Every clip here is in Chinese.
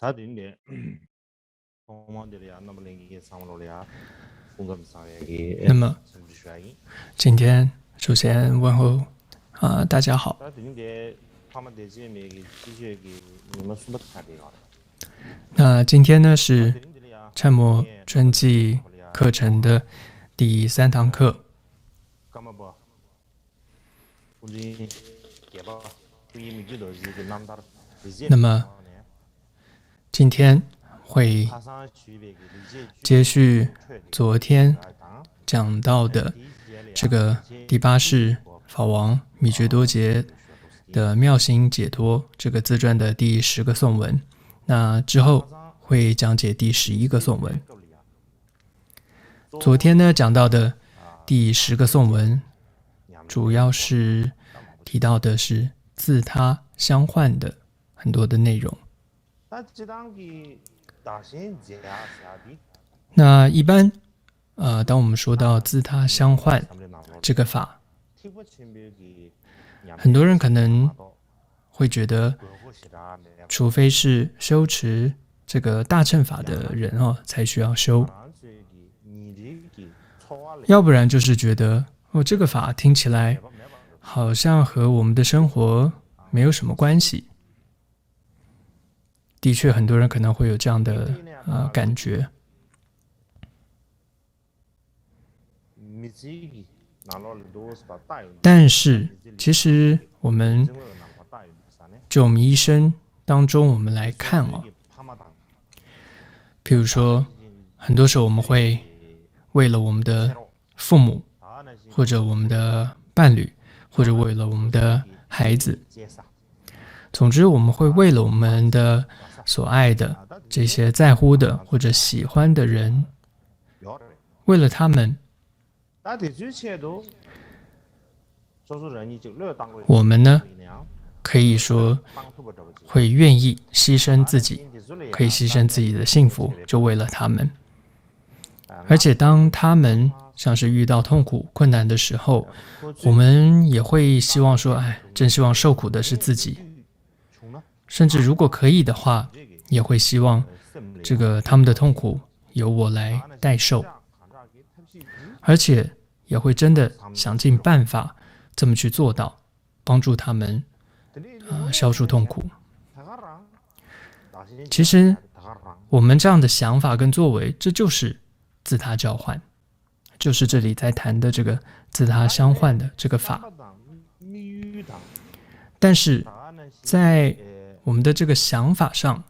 다들 동문들이야 너블링이 상로리야 공감 상에게 那么 선주샤이 今天首先问候大家好。 다들 파마데지메기 지지에기你们 순박하대요 那今天呢是忏摩专辑课程的第3堂课。 까마봐 우리 개바 이미 기도지 남다 那么今天会接续昨天讲到的这个第8世法王米觉多杰的妙行解脱这个自传的第10个颂文，那之后会讲解第11个颂文。昨天呢讲到的第10个颂文主要是提到的是自他相换的很多的内容。那一般当我们说到自他相换这个法，很多人可能会觉得除非是修持这个大乘法的人才需要修，要不然就是觉得这个法听起来好像和我们的生活没有什么关系。的确很多人可能会有这样的感觉，但是其实我们就我们一生当中我们来看譬如说很多时候我们会为了我们的父母或者我们的伴侣或者为了我们的孩子，总之我们会为了我们的所爱的这些在乎的或者喜欢的人，为了他们，我们呢可以说会愿意牺牲自己，可以牺牲自己的幸福，就为了他们。而且当他们像是遇到痛苦困难的时候，我们也会希望说，真希望受苦的是自己，甚至如果可以的话，也会希望这个他们的痛苦由我来代受，而且也会真的想尽办法这么去做到，帮助他们消除痛苦。其实我们这样的想法跟作为，这就是自他交换，就是这里在谈的这个自他相换的这个法。但是在我们的这个想法上，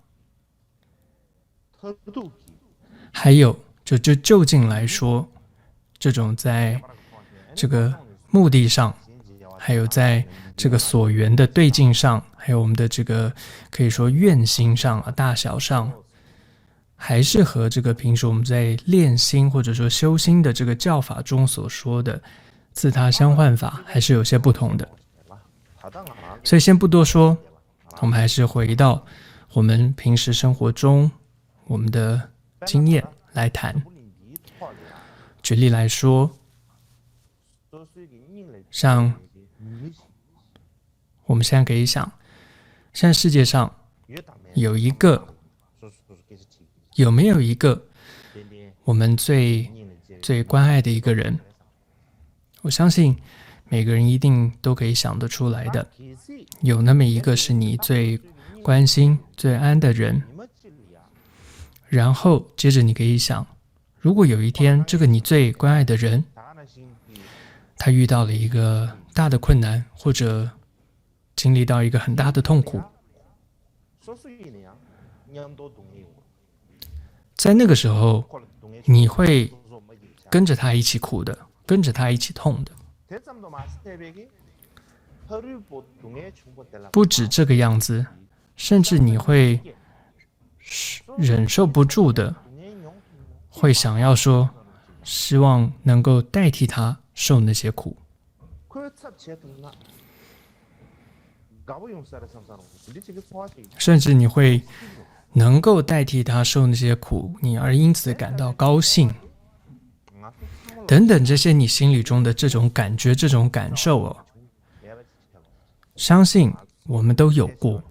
还有就究竟来说，这种在这个目的上，还有在这个所缘的对境上，还有我们的这个可以说愿心上大小上，还是和这个平时我们在练心或者说修心的这个教法中所说的自他相换法还是有些不同的。所以先不多说，我们还是回到我们平时生活中我们的经验来谈。举例来说，像我们现在可以想，现在世界上有没有一个我们最关爱的一个人？我相信每个人一定都可以想得出来的，有那么一个是你最关心最安的人。然后接着你可以想，如果有一天这个你最关爱的人他遇到了一个大的困难，或者经历到一个很大的痛苦，在那个时候你会跟着他一起苦的，跟着他一起痛的。不止这个样子，甚至你会忍受不住的，会想要说，希望能够代替他受那些苦。甚至你会能够代替他受那些苦，你而因此感到高兴，等等，这些你心里中的这种感觉这种感受相信我们都有过。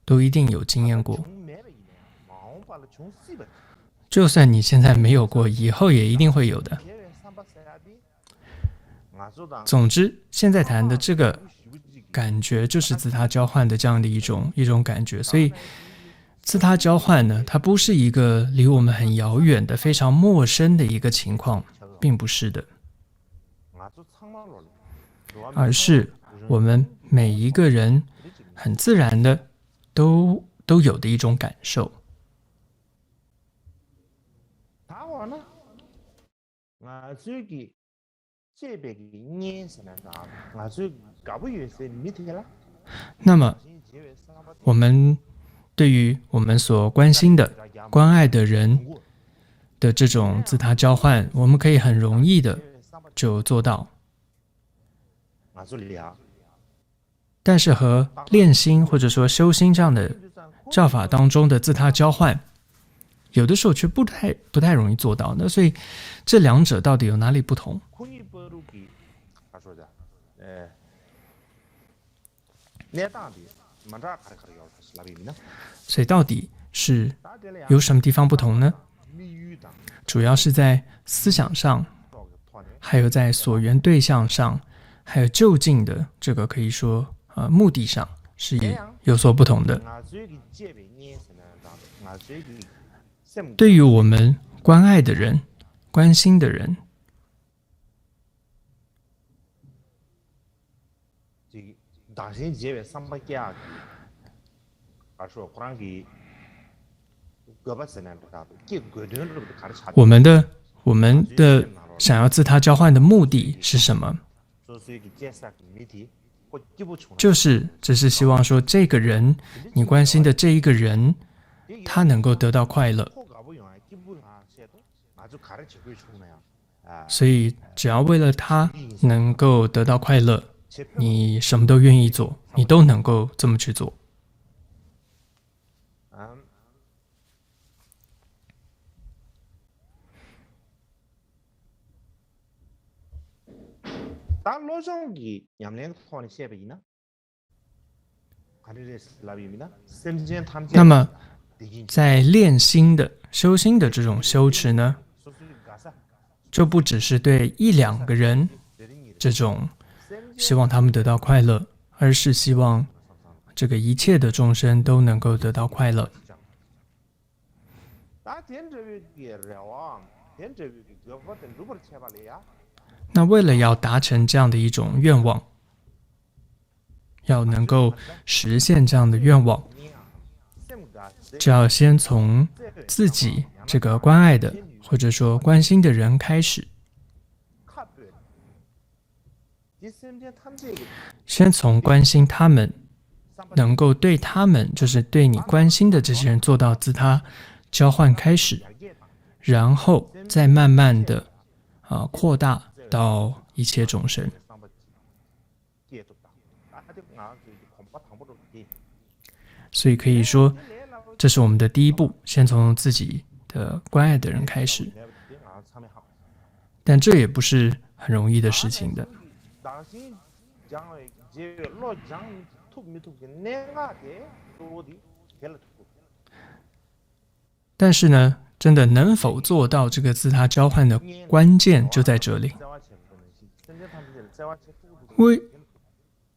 都一定有经验过。就算你现在没有过，以后也一定会有的。总之，现在谈的这个感觉就是自他交换的这样的一种感觉。所以，自他交换呢，它不是一个离我们很遥远的、非常陌生的一个情况，并不是的，而是我们每一个人很自然的都有的一种感受。那么，我们对于我们所关心的、关爱的人的这种自他交换，我们可以很容易的就做到。但是和练心或者说修心这样的教法当中的自他交换，有的时候却不太容易做到。那所以这两者到底有哪里不同？所以到底是有什么地方不同呢？主要是在思想上，还有在所缘对象上，还有就近的这个可以说目的上是也有所不同的。对于我们关爱的人、关心的人，我们的想要自他交换的目的是什么？只是希望说这个人，你关心的这一个人，他能够得到快乐。所以只要为了他能够得到快乐，你什么都愿意做，你都能够这么去做。那么在练心的修心的这种修持呢，就不只是对一两个人这种希望他们得到快乐，而是希望这个一切的众生都能够得到快乐。那为了要达成这样的一种愿望，要能够实现这样的愿望，就要先从自己这个关爱的或者说关心的人开始，先从关心他们，能够对他们，就是对你关心的这些人做到自他交换开始，然后再慢慢的扩大到一切众生。所以可以说，这是我们的第一步，先从自己的关爱的人开始。但这也不是很容易的事情的。但是呢，真的能否做到这个自他交换的关键就在这里。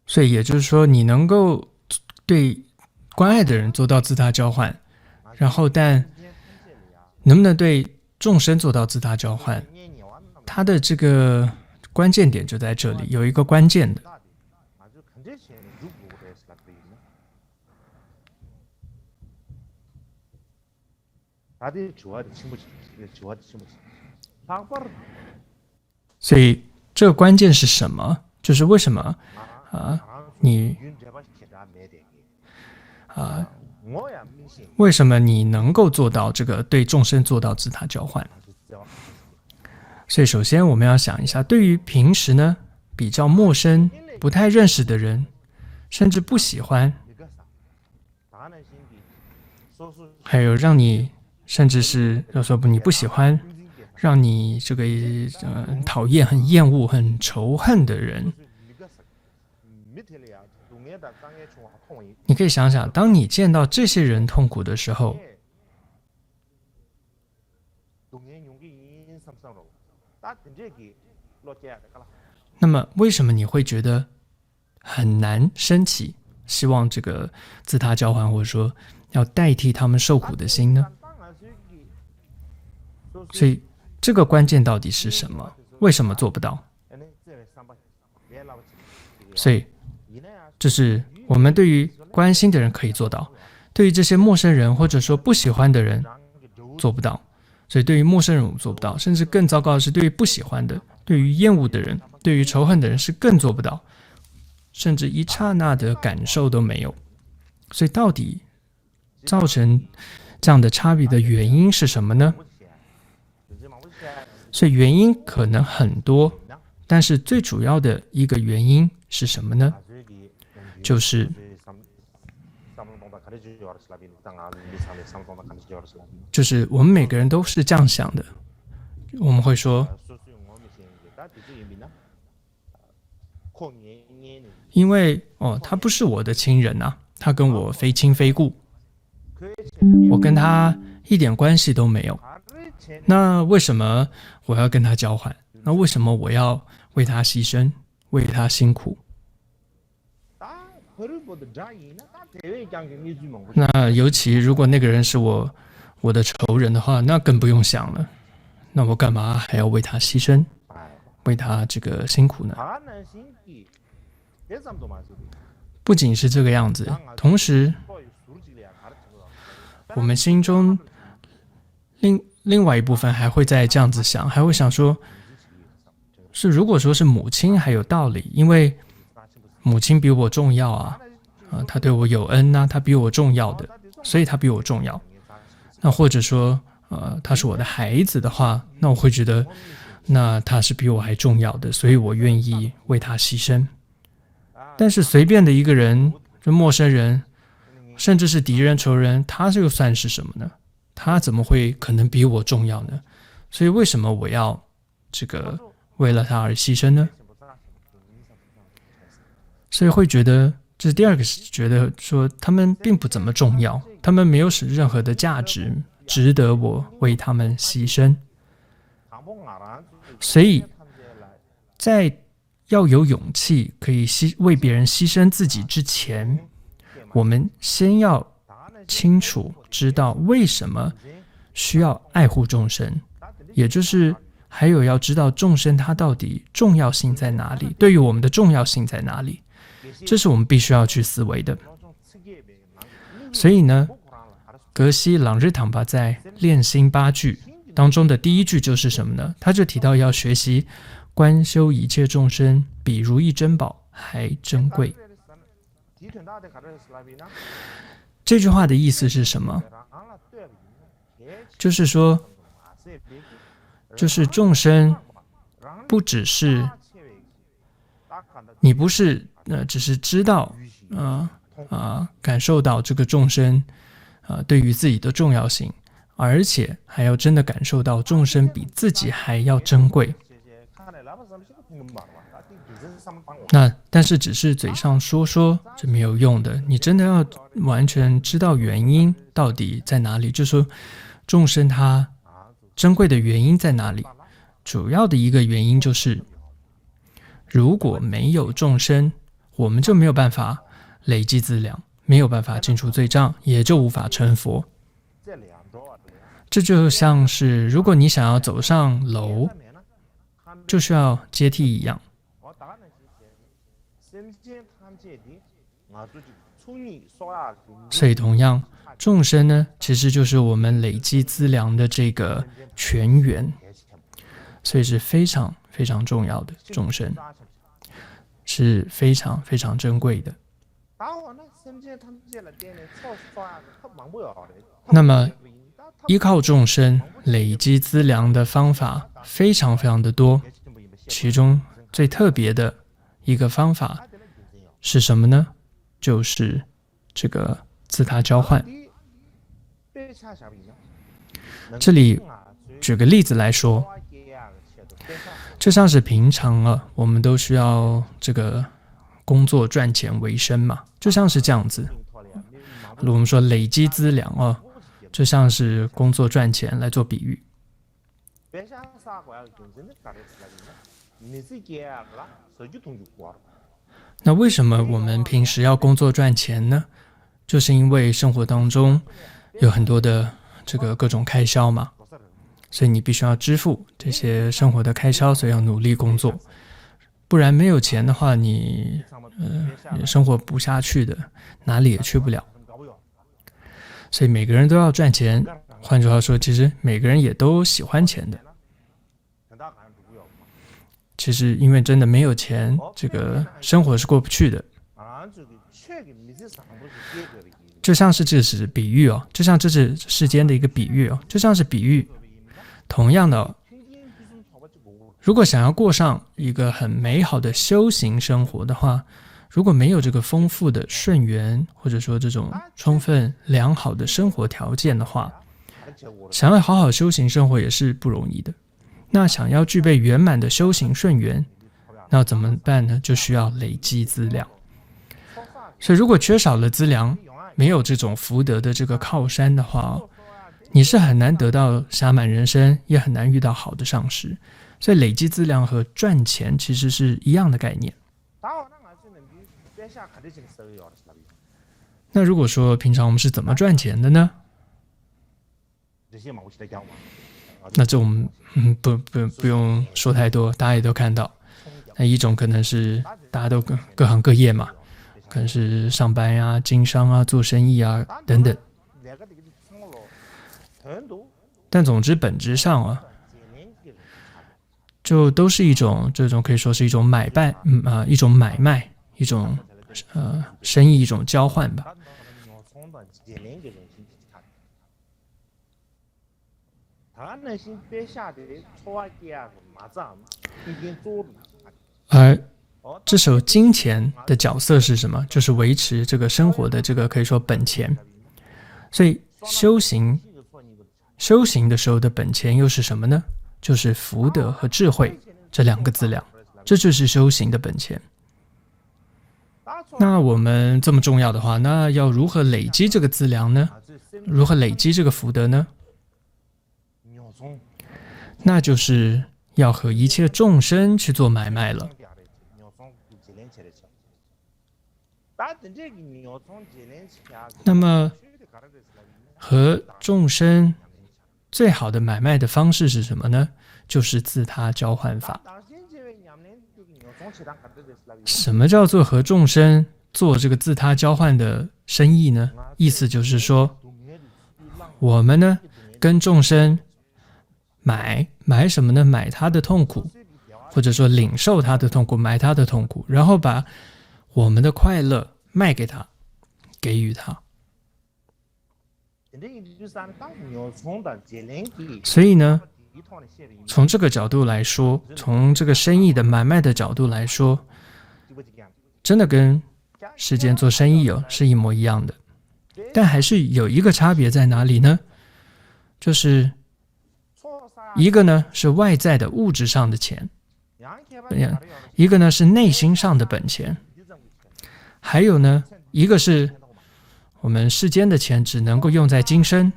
所以也就是说，你能够对关爱的人做到自他交换，然后但能不能对众生做到自他交换，它的这个关键点就在这里，有一个关键的。所以这个关键是什么？就是为什么为什么你能够做到这个对众生做到自他交换？所以首先我们要想一下，对于平时呢比较陌生、不太认识的人，甚至不喜欢，还有让你甚至是要说你不喜欢，让你这个讨厌、很厌恶、很仇恨的人，你可以想想，当你见到这些人痛苦的时候，那么为什么你会觉得很难升起希望这个自他交换，或者说要代替他们受苦的心呢？所以这个关键到底是什么？为什么做不到？所以这是我们对于关心的人可以做到，对于这些陌生人或者说不喜欢的人做不到。所以对于陌生人我们做不到，甚至更糟糕的是对于不喜欢的、对于厌恶的人、对于仇恨的人是更做不到，甚至一刹那的感受都没有。所以到底造成这样的差别的原因是什么呢？所以原因可能很多，但是最主要的一个原因是什么呢？就是我们每个人都是这样想的，我们会说，因为他不是我的亲人啊，他跟我非亲非故，我跟他一点关系都没有，那为什么我要跟他交换？那为什么我要为他牺牲，为他辛苦？那尤其如果那个人是我的仇人的话，那更不用想了。那我干嘛还要为他牺牲，为他这个辛苦呢？不仅是这个样子，同时我们心中另外一部分还会再这样子想，还会想说，是如果说是母亲还有道理，因为母亲比我重要啊，她对我有恩啊，她比我重要的，所以她比我重要。那或者说她是我的孩子的话，那我会觉得那她是比我还重要的，所以我愿意为她牺牲。但是随便的一个人，就陌生人，甚至是敌人仇人，他这个算是什么呢？他怎么会可能比我重要呢？所以为什么我要这个为了他而牺牲呢？所以会觉得，这是第二个，是觉得说他们并不怎么重要，他们没有任何的价值，值得我为他们牺牲。所以在要有勇气可以为别人牺牲自己之前，我们先要清楚知道为什么需要爱护众生，也就是还有要知道众生它到底重要性在哪里，对于我们的重要性在哪里，这是我们必须要去思维的。所以呢，格西朗日唐巴在练心八句当中的第一句就是什么呢？他就提到要学习观修一切众生比如意珍宝还珍贵。这句话的意思是什么？就是说，就是众生不只是你不是只是知道感受到这个众生对于自己的重要性，而且还要真的感受到众生比自己还要珍贵。那但是只是嘴上说说是没有用的，你真的要完全知道原因到底在哪里，就是说众生它珍贵的原因在哪里。主要的一个原因就是，如果没有众生，我们就没有办法累积资粮，没有办法净除罪障，也就无法成佛。这就像是如果你想要走上楼，就需要阶梯一样。所以同样，众生呢，其实就是我们累积资粮的这个泉源，所以是非常非常重要的。众生是非常非常珍贵的。那么依靠众生累积资粮的方法非常非常的多，其中最特别的一个方法是什么呢？就是这个自他交换。这里举个例子来说，就像是平常我们都需要这个工作赚钱为生嘛，就像是这样子。我们说累积资粮哦，就像是工作赚钱来做比喻。那为什么我们平时要工作赚钱呢？就是因为生活当中有很多的这个各种开销嘛，所以你必须要支付这些生活的开销，所以要努力工作，不然没有钱的话，你生活不下去的，哪里也去不了。所以每个人都要赚钱，换句话说，其实每个人也都喜欢钱的。其实因为真的没有钱，这个生活是过不去的。就像是这是比喻哦，就像这是世间的一个比喻哦，就像是比喻。同样的哦，如果想要过上一个很美好的修行生活的话，如果没有这个丰富的顺缘，或者说这种充分良好的生活条件的话，想要好好修行生活也是不容易的。那想要具备圆满的修行顺缘，那怎么办呢？就需要累积资粮。所以如果缺少了资粮，没有这种福德的这个靠山的话，你是很难得到暇满人生，也很难遇到好的上师。所以累积资粮和赚钱其实是一样的概念。那如果说平常我们是怎么赚钱的呢？那这我们不用说太多，大家也都看到。那一种可能是大家都各行各业嘛，可能是上班呀、经商啊、做生意啊等等。但总之本质上啊，就都是一种这种可以说是一种一种买卖，一种生意，一种交换吧。而这时候金钱的角色是什么？就是维持这个生活的这个可以说本钱。所以修行的时候的本钱又是什么呢？就是福德和智慧这两个资粮，这就是修行的本钱。那我们这么重要的话，那要如何累积这个资粮呢？如何累积这个福德呢？那就是要和一切众生去做买卖了。那么和众生最好的买卖的方式是什么呢？就是自他交换法。什么叫做和众生做这个自他交换的生意呢？意思就是说，我们呢跟众生买什么呢？买他的痛苦，或者说领受他的痛苦，买他的痛苦，然后把我们的快乐卖给他，给予他。所以呢，从这个角度来说，从这个生意的买卖的角度来说，真的跟世间做生意是一模一样的。但还是有一个差别在哪里呢？就是一个呢是外在的物质上的钱，一个呢是内心上的本钱，还有呢一个是我们世间的钱只能够用在今生，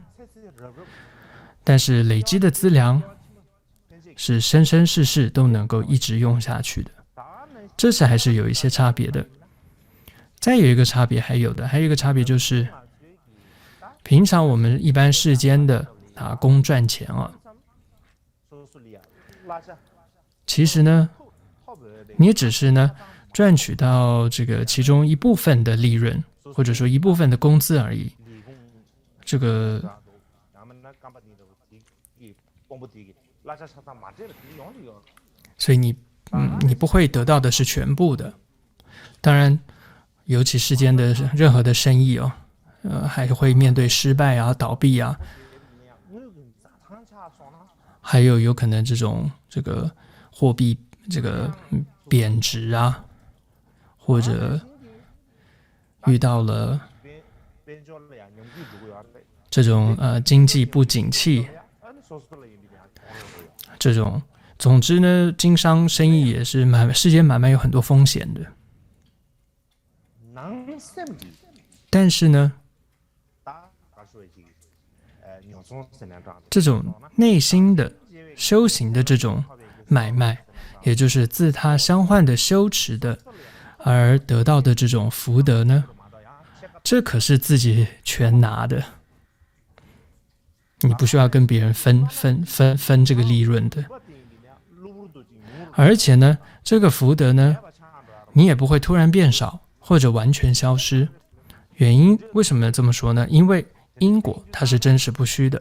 但是累积的资粮是生生世世都能够一直用下去的，这是还是有一些差别的。再有一个差别，还有一个差别就是，平常我们一般世间的打工赚钱其实呢，你只是呢赚取到这个其中一部分的利润，或者说一部分的工资而已。这个所以你不会得到的是全部的。当然，尤其世间的任何的生意还会面对失败啊、倒闭啊，还有可能这个货币这个贬值啊，或者遇到了这种经济不景气，这种总之呢，经商生意也是世间买卖有很多风险的。但是呢，这种内心的修行的这种买卖，也就是自他相换的修持的而得到的这种福德呢，这可是自己全拿的，你不需要跟别人分这个利润的。而且呢，这个福德呢，你也不会突然变少或者完全消失。原因为什么这么说呢？因为因果它是真实不虚的。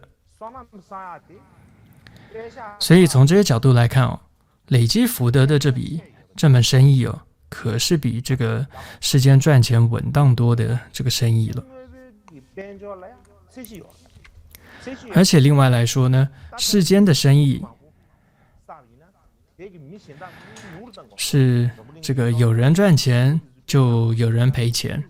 所以从这些角度来看累积福德的这门生意可是比这个世间赚钱稳当多的这个生意了。而且另外来说呢，世间的生意是这个有人赚钱就有人赔钱。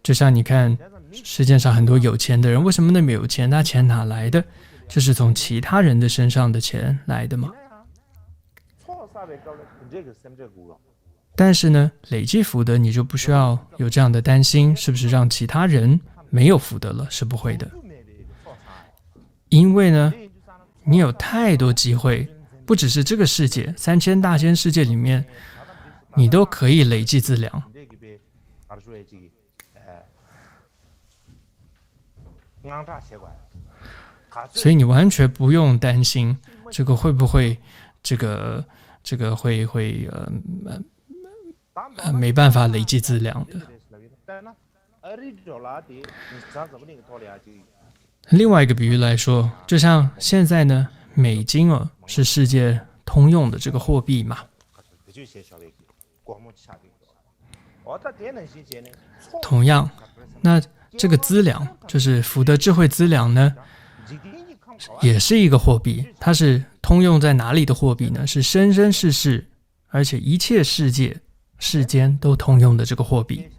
就像你看世界上很多有钱的人，为什么那么有钱？那钱哪来的？就是从其他人的身上的钱来的嘛。但是呢，累积福德你就不需要有这样的担心，是不是让其他人没有福德了？是不会的。因为呢，你有太多机会，不只是这个世界，3000大千世界里面，你都可以累积资粮。所以你完全不用担心这个会不会这个会没办法累积资粮的。另外一个比喻来说，就像现在呢，美金是世界通用的这个货币嘛。同样，那这个资粮就是福德智慧资粮呢，也是一个货币。它是通用在哪里的货币呢？是生生世世，而且一切世间都通用的这个货币。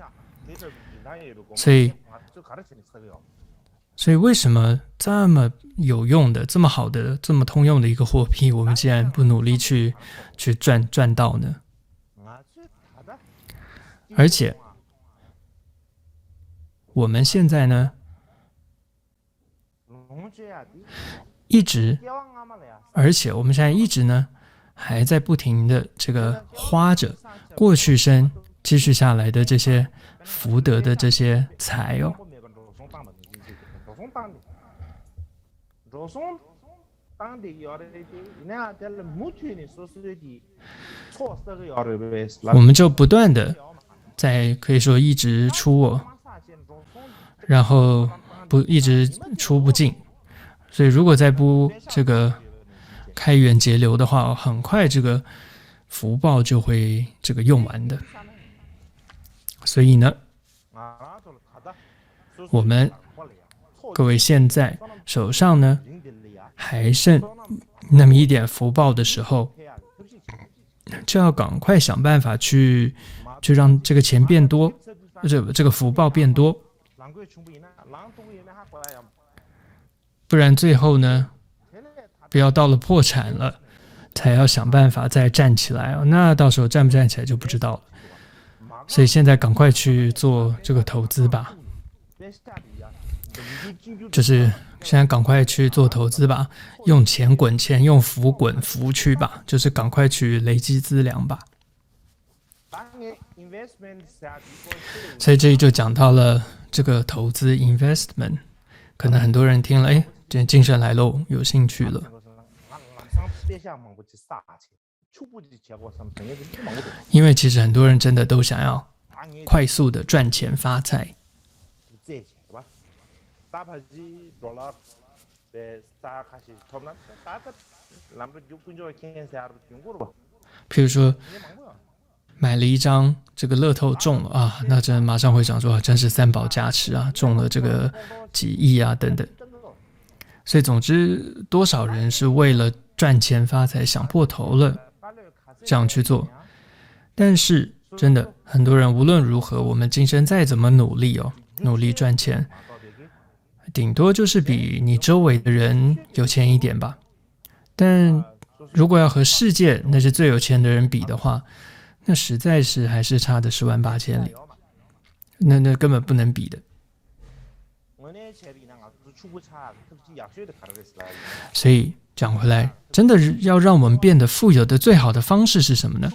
所以为什么这么有用的、这么好的、这么通用的一个货币，我们竟然不努力去赚到呢？而且我们现在呢，而且我们现在一直呢，还在不停的这个花着过去生积蓄下来的这些福德的这些财我们就不断的可以说一直出然后一直出不进。所以如果再不这个开源节流的话，很快这个福报就会这个用完的。所以呢，我们各位现在手上呢还剩那么一点福报的时候，就要赶快想办法去让这个钱变多，这个福报变多。不然最后呢，不要到了破产了才要想办法再站起来那到时候站不站起来就不知道了。所以现在赶快去做这个投资吧，就是现在赶快去做投资吧，用钱滚钱，用福滚福去吧，就是赶快去累积资粮吧。所以这里就讲到了这个投资 investment， 可能很多人听了精神来喽，有兴趣了。因为其实很多人真的都想要快速的赚钱发财。譬如说买了一张这个乐透中了那真马上会想说真是三宝加持中了这个几亿等等。所以总之多少人是为了赚钱发财想破头了这样去做。但是真的很多人无论如何，我们今生再怎么努力努力赚钱，顶多就是比你周围的人有钱一点吧。但如果要和世界那些最有钱的人比的话，那实在是还是差的108000里，那根本不能比的。所以讲回来，真的要让我们变得富有的最好的方式是什么呢？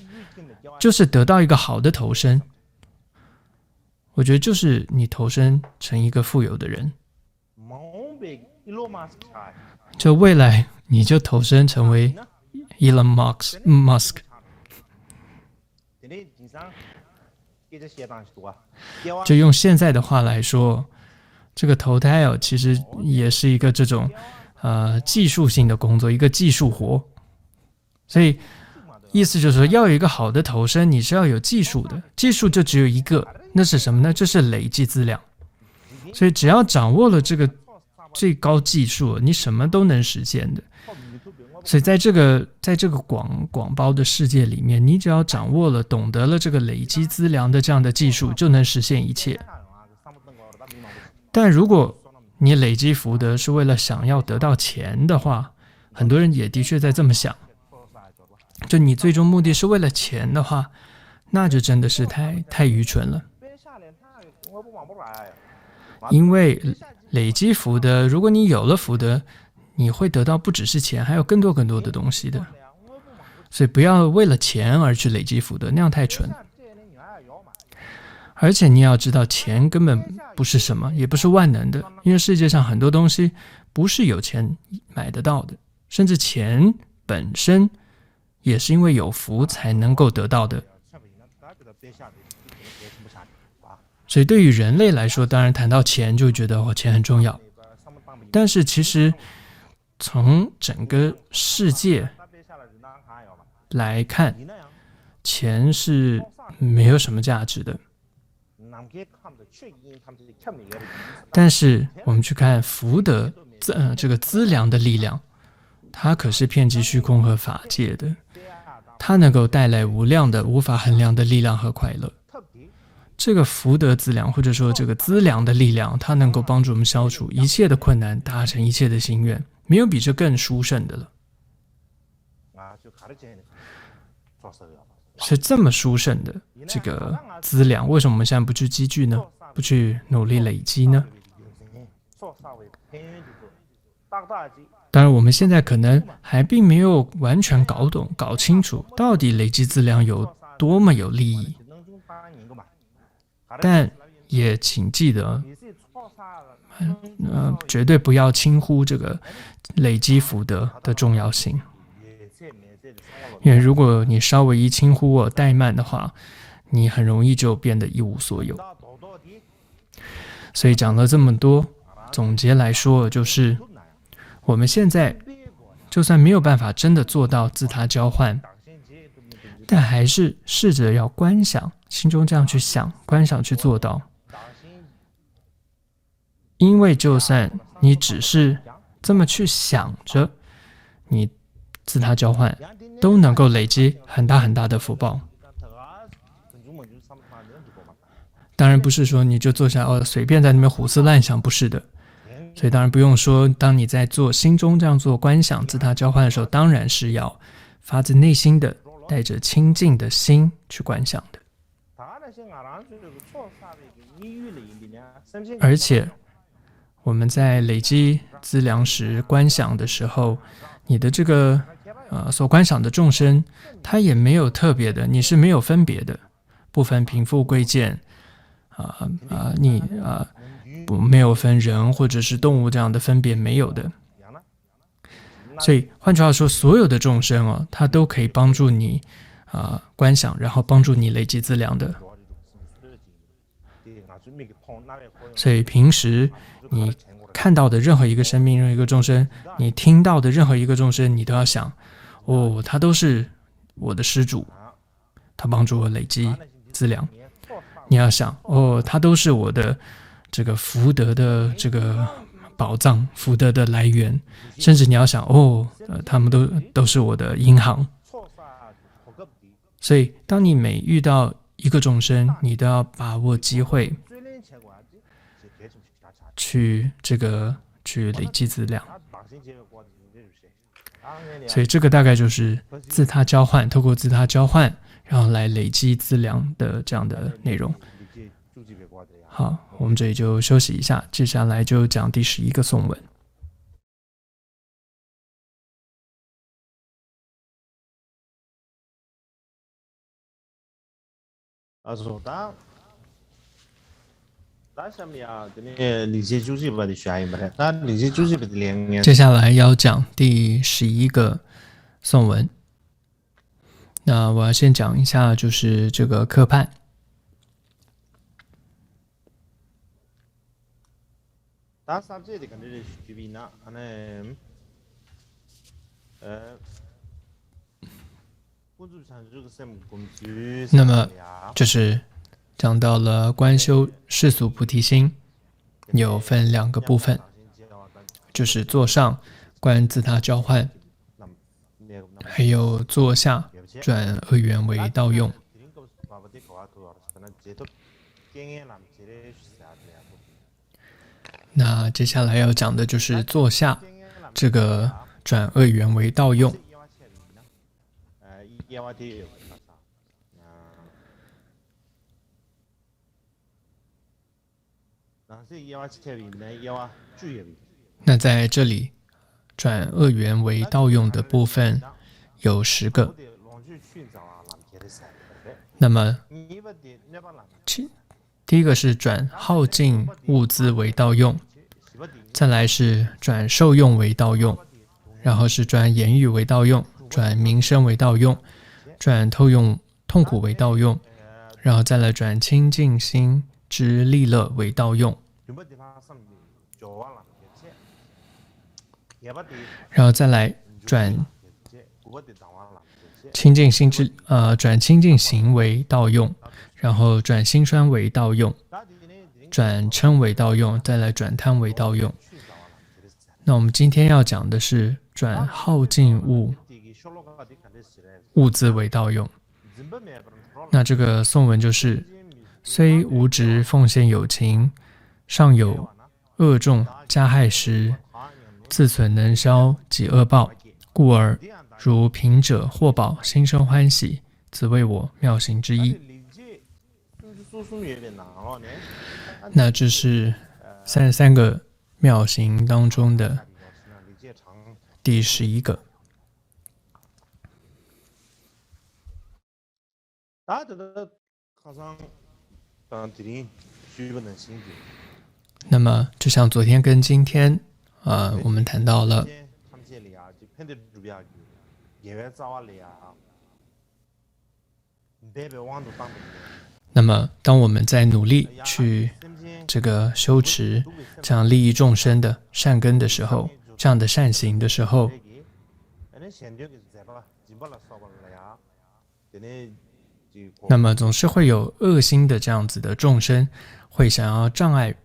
就是得到一个好的投身。我觉得就是你投身成一个富有的人，就未来你就投身成为 Elon Musk。就用现在的话来说，这个投胎其实也是一个这种技术性的工作，一个技术活。所以意思就是说，要有一个好的投身，你是要有技术的。技术就只有一个，那是什么呢？就是累积资粮。所以只要掌握了这个最高技术，你什么都能实现的。所以在这个广包的世界里面，你只要掌握了、懂得了这个累积资粮的这样的技术，就能实现一切。但如果你累积福德是为了想要得到钱的话，很多人也的确在这么想，就你最终目的是为了钱的话，那就真的是太愚蠢了。因为累积福德，如果你有了福德，你会得到不只是钱，还有更多的东西的。所以不要为了钱而去累积福德，那样太蠢了。而且你要知道，钱根本不是什么，也不是万能的，因为世界上很多东西不是有钱买得到的，甚至钱本身也是因为有福才能够得到的。所以对于人类来说，当然谈到钱就觉得钱很重要，但是其实从整个世界来看，钱是没有什么价值的。但是我们去看福德这个资粮的力量，它可是遍及虚空和法界的，它能够带来无量的、无法衡量的力量和快乐。这个福德资粮，或者说这个资粮的力量，它能够帮助我们消除一切的困难，达成一切的心愿，没有比这更殊胜的了。是这么殊胜的这个资粮，为什么我们现在不去积聚呢？不去努力累积呢？当然我们现在可能还并没有完全搞清楚到底累积资粮有多么有利益，但也请记得绝对不要轻忽这个累积福德的重要性。因为如果你稍微一轻忽或怠慢的话，你很容易就变得一无所有。所以讲了这么多，总结来说就是我们现在就算没有办法真的做到自他交换，但还是试着要观想，心中这样去想，观想去做到。因为就算你只是这么去想着，你自他交换都能够累积很大的福报。当然不是说你就坐下随便在那边胡思乱想，不是的。所以当然不用说，当你在做心中这样做观想自他交换的时候，当然是要发自内心的带着清净的心去观想的。而且我们在累积资粮时观想的时候，你的这个所观想的众生，它也没有特别的，你是没有分别的，不分贫富贵贱，你没有分人或者是动物这样的分别，没有的。所以换句话说，所有的众生它都可以帮助你观想，然后帮助你累积资粮的。所以平时你看到的任何一个生命、任何一个众生，你听到的任何一个众生，你都要想，他都是我的施主，他帮助我累积资粮。你要想，他都是我的这个福德的这个宝藏，福德的来源。甚至你要想，他们都是我的银行。所以当你每遇到一个众生，你都要把握机会去累积资粮。所以这个大概就是自他交换，透过自他交换，然后来累积资粮的这样的内容。好，我们这里就休息一下，接下来就讲第11个颂文。说到，理解就是把的学一门，那理解就是把的两。接下来要讲第11个颂文。那我要先讲一下，就是这个科判。那么就是讲到了观修世俗菩提心，有分2个部分，就是座上观自他交换，还有座下转恶缘为道用。那接下来要讲的就是座下这个转恶缘为道用。那在这里转恶缘为道用的部分有10个。那么第一个是转耗尽物资为道用，再来是转受用为道用，然后是转言语为道用，转名声为道用，转透用痛苦为道用，然后再来转清净心之利乐为道用，然后再来转清净心之转清净行为道用，然后转心酸为道用，转嗔为道用，再来转贪为道用。那我们今天要讲的是转耗尽物资为道用。那这个颂文就是：虽无执奉献有情，尚有恶众加害时，自存能消己恶报，故而如贫者获宝，心生欢喜，此为我妙行之一。那这是33个妙行当中的第11个。那么就像昨天跟今天我们谈到了那么当我们在努力去这个修持这样利益众生的善根的时候，这样的善行的时候，那么总是会有恶心的这样子的众生会想要障碍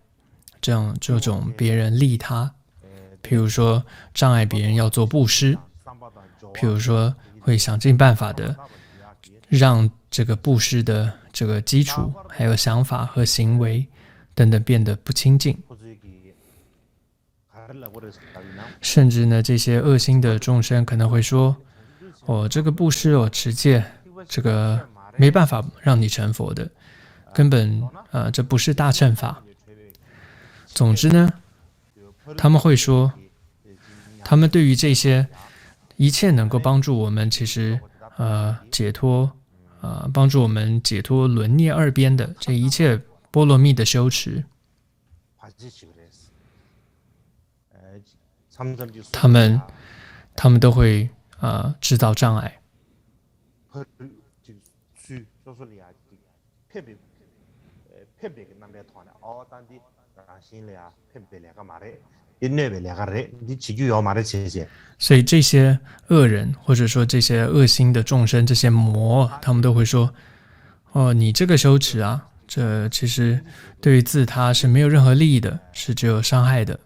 这种别人利他，譬如说障碍别人要做布施，譬如说会想尽办法的让这个布施的这个基础还有想法和行为等等变得不清净，甚至呢这些恶心的众生可能会说，这个布施持戒这个没办法让你成佛的，根本这不是大乘法。总之呢，他们会说，他们对于这些一切能够帮助我们其实解脱帮助我们解脱轮涅二边的这一切波罗蜜的修持，他们都会制造障碍。所以这些恶人或者说这些恶心的众生，这些魔，他们都会说，你这个修持这其实对于自他是没有任何利益的，是只有伤害的。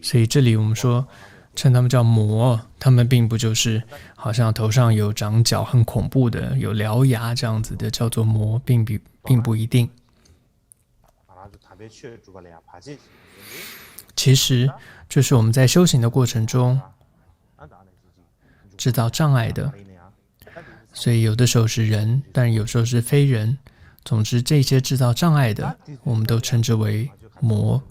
所以这里我们说称他们叫魔，他们并不就是好像头上有长角很恐怖的，有獠牙这样子的叫做魔，并不一定。其实就是我们在修行的过程中制造障碍的，所以有的时候是人，但有时候是非人。总之，这些制造障碍的，我们都称之为魔。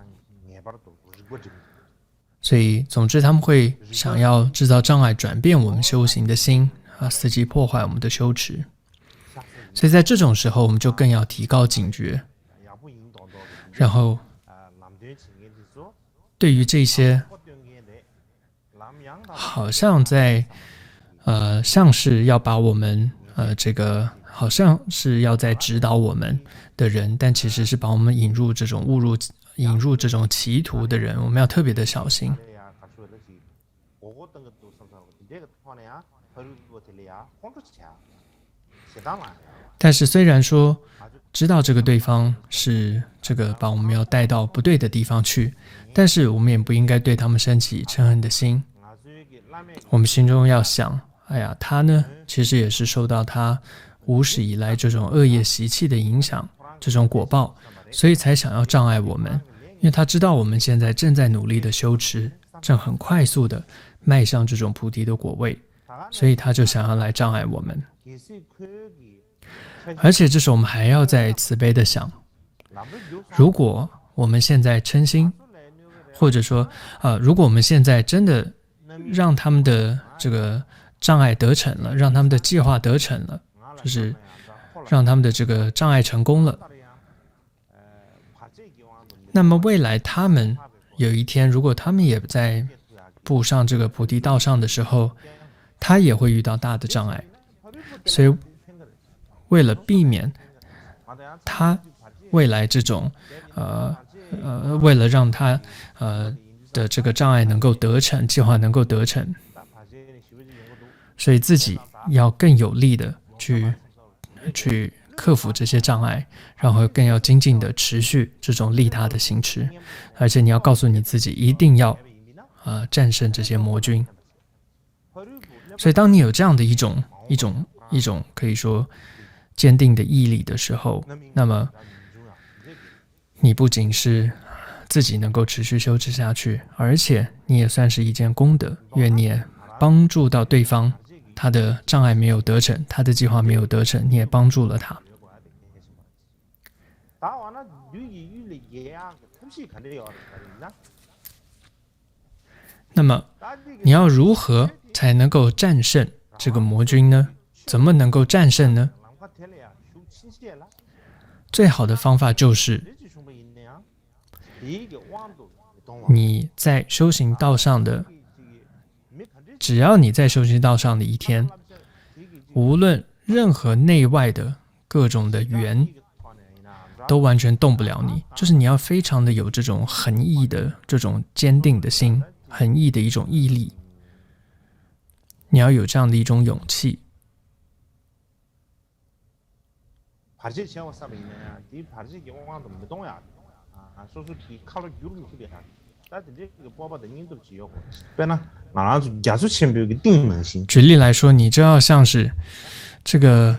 所以，总之他们会想要制造障碍，转变我们修行的心啊，伺机破坏我们的修持。所以在这种时候，我们就更要提高警觉，然后对于这些好像在像是要把我们这个好像是要在指导我们的人，但其实是把我们引入这种引入这种歧途的人，我们要特别的小心。但是虽然说知道这个对方是这个把我们要带到不对的地方去，但是我们也不应该对他们升起嗔恨的心。我们心中要想，哎呀，他呢其实也是受到他无始以来这种恶业习气的影响，这种果报，所以才想要障碍我们。因为他知道我们现在正在努力的修持，正很快速的迈向这种菩提的果位，所以他就想要来障碍我们。而且这时候我们还要再慈悲的想，如果我们现在嗔心，或者说如果我们现在真的让他们的这个障碍得逞了，让他们的计划得逞了，就是让他们的这个障碍成功了，那么未来他们有一天，如果他们也在步上这个菩提道上的时候，他也会遇到大的障碍。所以为了避免他未来这种为了让他的这个障碍能够得逞，计划能够得逞，所以自己要更有力的去克服这些障碍，然后更要精进的持续这种利他的行持，而且你要告诉你自己一定要战胜这些魔君。所以当你有这样的一种可以说坚定的毅力的时候，那么你不仅是自己能够持续修持下去，而且你也算是一件功德，因为你也帮助到对方，他的障碍没有得逞，他的计划没有得逞，你也帮助了他。那么你要如何才能够战胜这个魔君呢？怎么能够战胜呢？最好的方法就是你在修行道上的，只要你在修行道上的一天，无论任何内外的各种的缘都完全动不了你，就是你要非常的有这种恒毅的这种坚定的心，恒毅的一种毅力，你要有这样的一种勇气。举例来说，你就要像是这个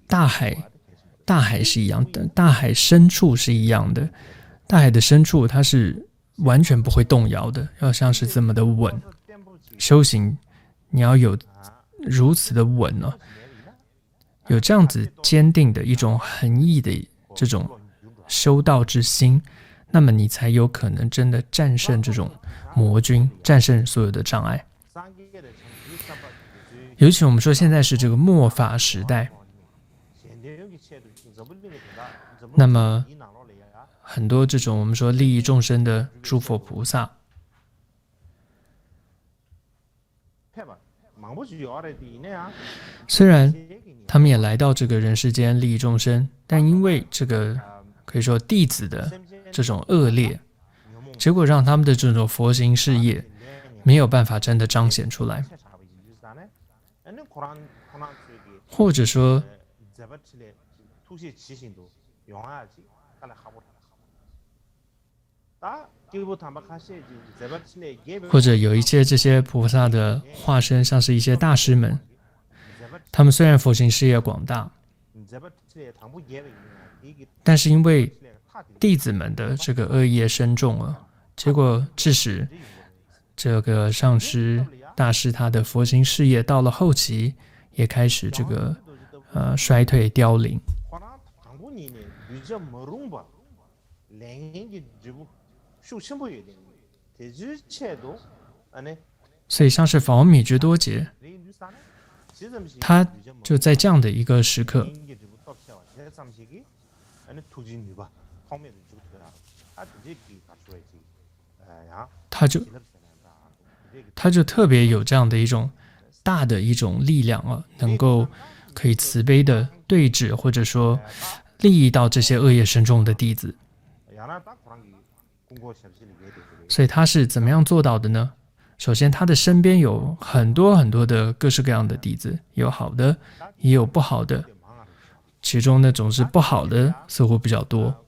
大海是一样的，大海深处是一样的，大海的深处它是完全不会动摇的，要像是这么的稳。修行你要有如此的稳哦，有这样子坚定的一种恒毅的这种修道之心，那么你才有可能真的战胜这种魔君，战胜所有的障碍。尤其我们说现在是这个末法时代，那么很多这种我们说利益众生的诸佛菩萨，虽然他们也来到这个人世间利益众生，但因为这个可以说弟子的这种恶劣，结果让他们的这种佛行事业没有办法真的彰显出来，或者说或者有一些这些菩萨的化身，像是一些大师们，他们虽然佛行事业广大，但是因为弟子们的这个恶业深重啊，结果致使这个上师大师他的佛行事业到了后期也开始这个衰退凋零。所以像是法王米觉多杰，他就在这样的一个时刻，他就特别有这样的一种大的一种力量啊，能够可以慈悲的对峙，或者说利益到这些恶业深重的弟子。所以他是怎么样做到的呢？首先他的身边有很多很多的各式各样的弟子，有好的也有不好的，其中呢总是不好的似乎比较多。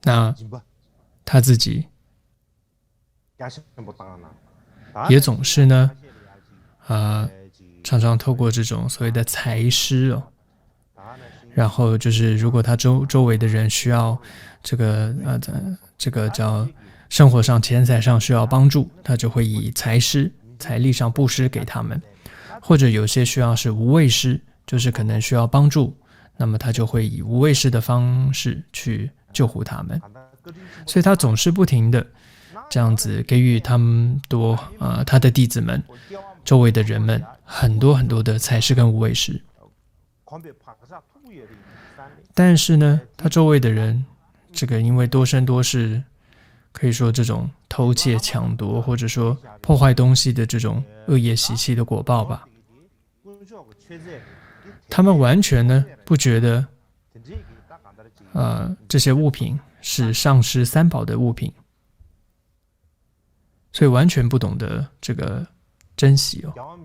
那他自己也总是呢常常透过这种所谓的财施哦，然后就是如果他周围的人需要这个叫生活上钱财上需要帮助，他就会以财力上布施给他们，或者有些需要是无畏施，就是可能需要帮助，那么他就会以无畏施的方式去救护他们。所以他总是不停的这样子给予他们他的弟子们周围的人们很多很多的财施跟无畏施。但是呢他周围的人这个因为多生多世，可以说这种偷窃抢夺或者说破坏东西的这种恶业习气的果报吧，他们完全呢不觉得这些物品是上师三宝的物品，所以完全不懂得这个珍惜哦。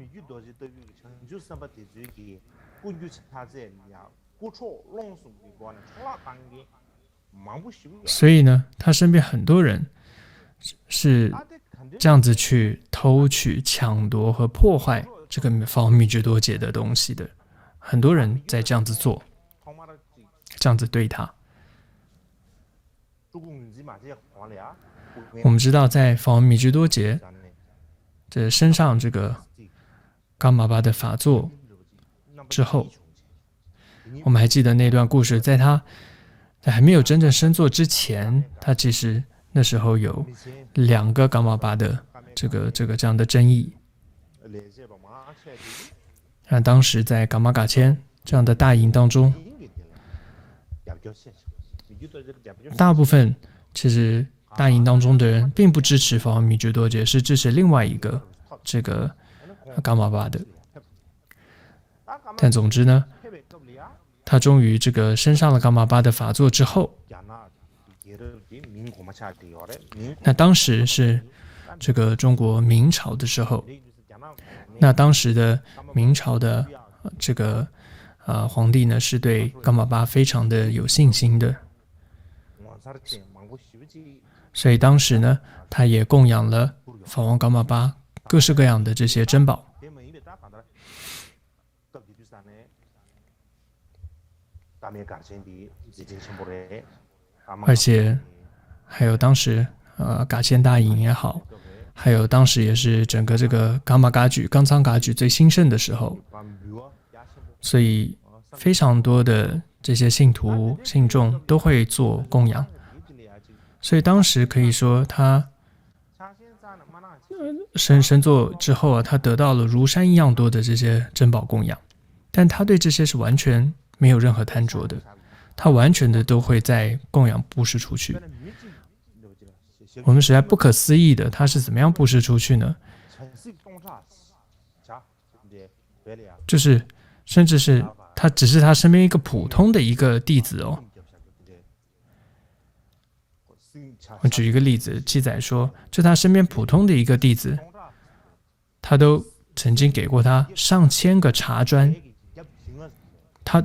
所以呢他身边很多人是这样子去偷取抢夺和破坏这个法王米觉多杰的东西的，很多人在这样子做，这样子对他。我们知道在法王米觉多杰这身上这个伽玛巴的法座之后，我们还记得那段故事，在他还没有真正升座之前，他其实那时候有2个伽玛巴的这样的争议。那当时在噶玛噶千这样的大营当中，大部分其实大营当中的人并不支持法王米觉多杰，是支持另外一个这个伽玛巴的。但总之呢，他终于这个升上了伽玛巴的法座之后，那当时是这个中国明朝的时候，那当时的明朝的这个皇帝呢是对伽玛巴非常的有信心的，所以当时呢他也供养了法王伽玛巴各式各样的这些珍宝。而且还有当时噶千大营也好，还有当时也是整个这个噶玛噶举、冈仓噶举最兴盛的时候，所以非常多的这些信徒信众都会做供养，所以当时可以说他升座之后他得到了如山一样多的这些珍宝供养，但他对这些是完全没有任何贪着的，他完全的都会在供养布施出去。我们实在不可思议的，他是怎么样布施出去呢？就是甚至是他只是他身边一个普通的一个弟子哦。我举一个例子，记载说，就他身边普通的一个弟子，他都曾经给过他上千个茶砖，他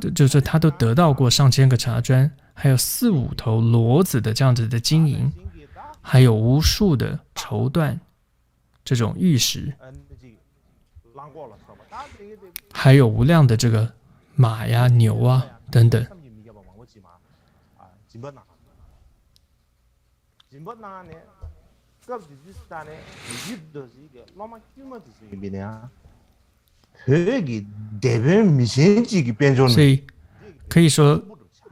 都得到过上千个茶砖，还有4、5头骡子的这样子的金银，还有无数的绸缎这种玉石。还有无量的这个马呀、牛啊等等。所以可以说，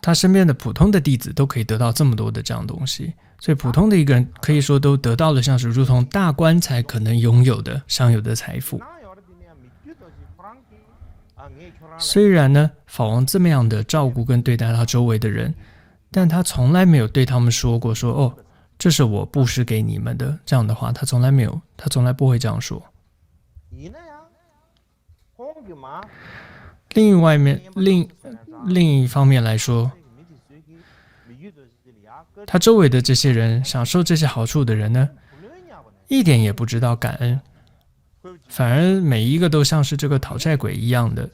他身边的普通的弟子都可以得到这么多的这样东西。所以普通的一个人可以说都得到了像是如同大官才可能拥有的享有的财富。虽然呢，法王这么样的照顾跟对待他周围的人，但他从来没有对他们说过说哦，这是我布施给你们的这样的话，他从来没有，他从来不会这样说。另一方面来说，他周围的这些人享受这些好处的人呢，一点也不知道感恩，反而每一个都像是这个讨债鬼一样的，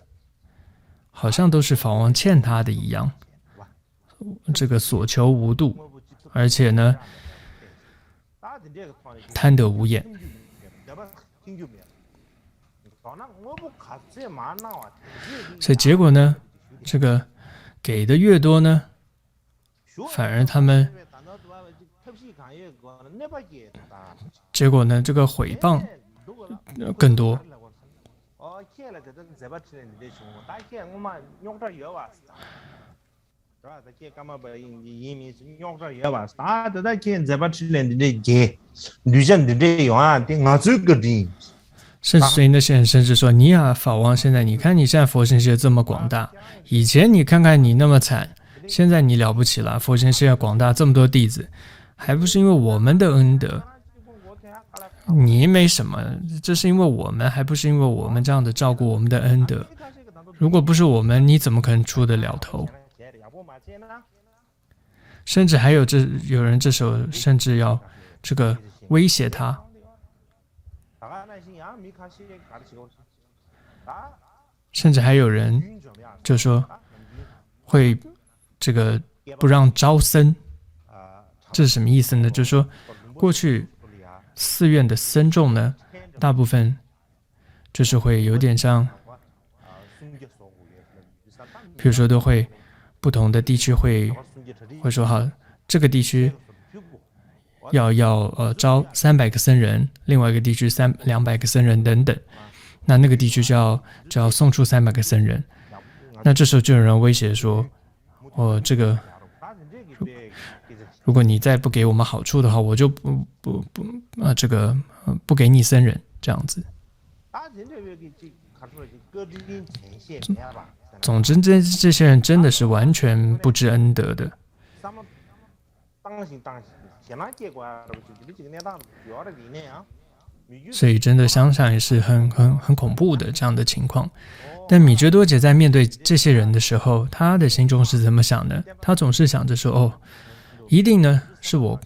好像都是法王欠他的一样，这个所求无度，而且呢，贪得无厌。所以结果呢，这个给的越多呢，反而他们结果呢，这个毁谤更多。甚至所以那些人甚至说：“你啊，法王，现在你看你现在佛身界这么广大，以前你看看你那么惨，现在你了不起了，佛身界广大这么多弟子，还不是因为我们的恩德？你没什么，这是因为我们，还不是因为我们这样的照顾我们的恩德？如果不是我们，你怎么可能出得了头？”甚至还有有人这时候甚至要这个威胁他。甚至还有人就说会这个不让招僧，这是什么意思呢？就是说过去寺院的僧众呢，大部分就是会有点像，比如说都会不同的地区会说好，这个地区要招300个僧人，另外一个地区200个僧人等等，那个地区就要送出300个僧人。那这时候就有人威胁说，这个如果你再不给我们好处的话，我就不给你僧人这样子。总之这些人真的是完全不知恩德的。所以真的想想也是很恐怖的这样的情况。但米觉多姐在面对这些人的时候，她的心中是怎么想的？她总是想着说，一定呢是我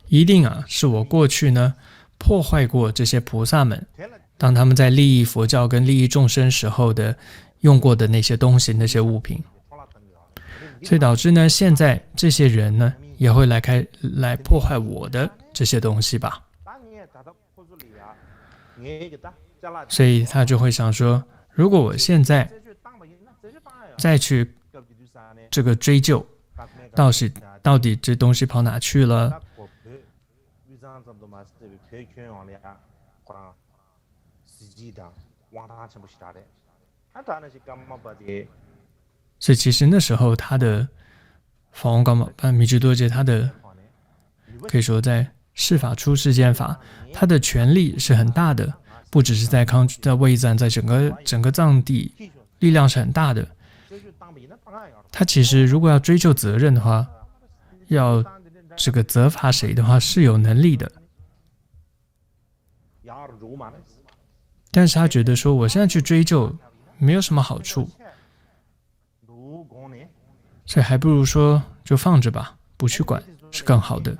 一定啊是我过去呢破坏过这些菩萨们，当他们在利益佛教跟利益众生时候的用过的那些东西那些物品，所以导致呢现在这些人呢也会来破坏我的这些东西吧。所以他就会想说，如果我现在再去这个追究到底这东西跑哪去了，所以其实那时候他的法王高米居多杰，他的可以说在释法出世间法，他的权力是很大的，不只是在卫赞，在整个藏地力量是很大的。他其实如果要追究责任的话，要这个责罚谁的话是有能力的，但是他觉得说我现在去追究没有什么好处，所以还不如说就放着吧，不去管是更好的。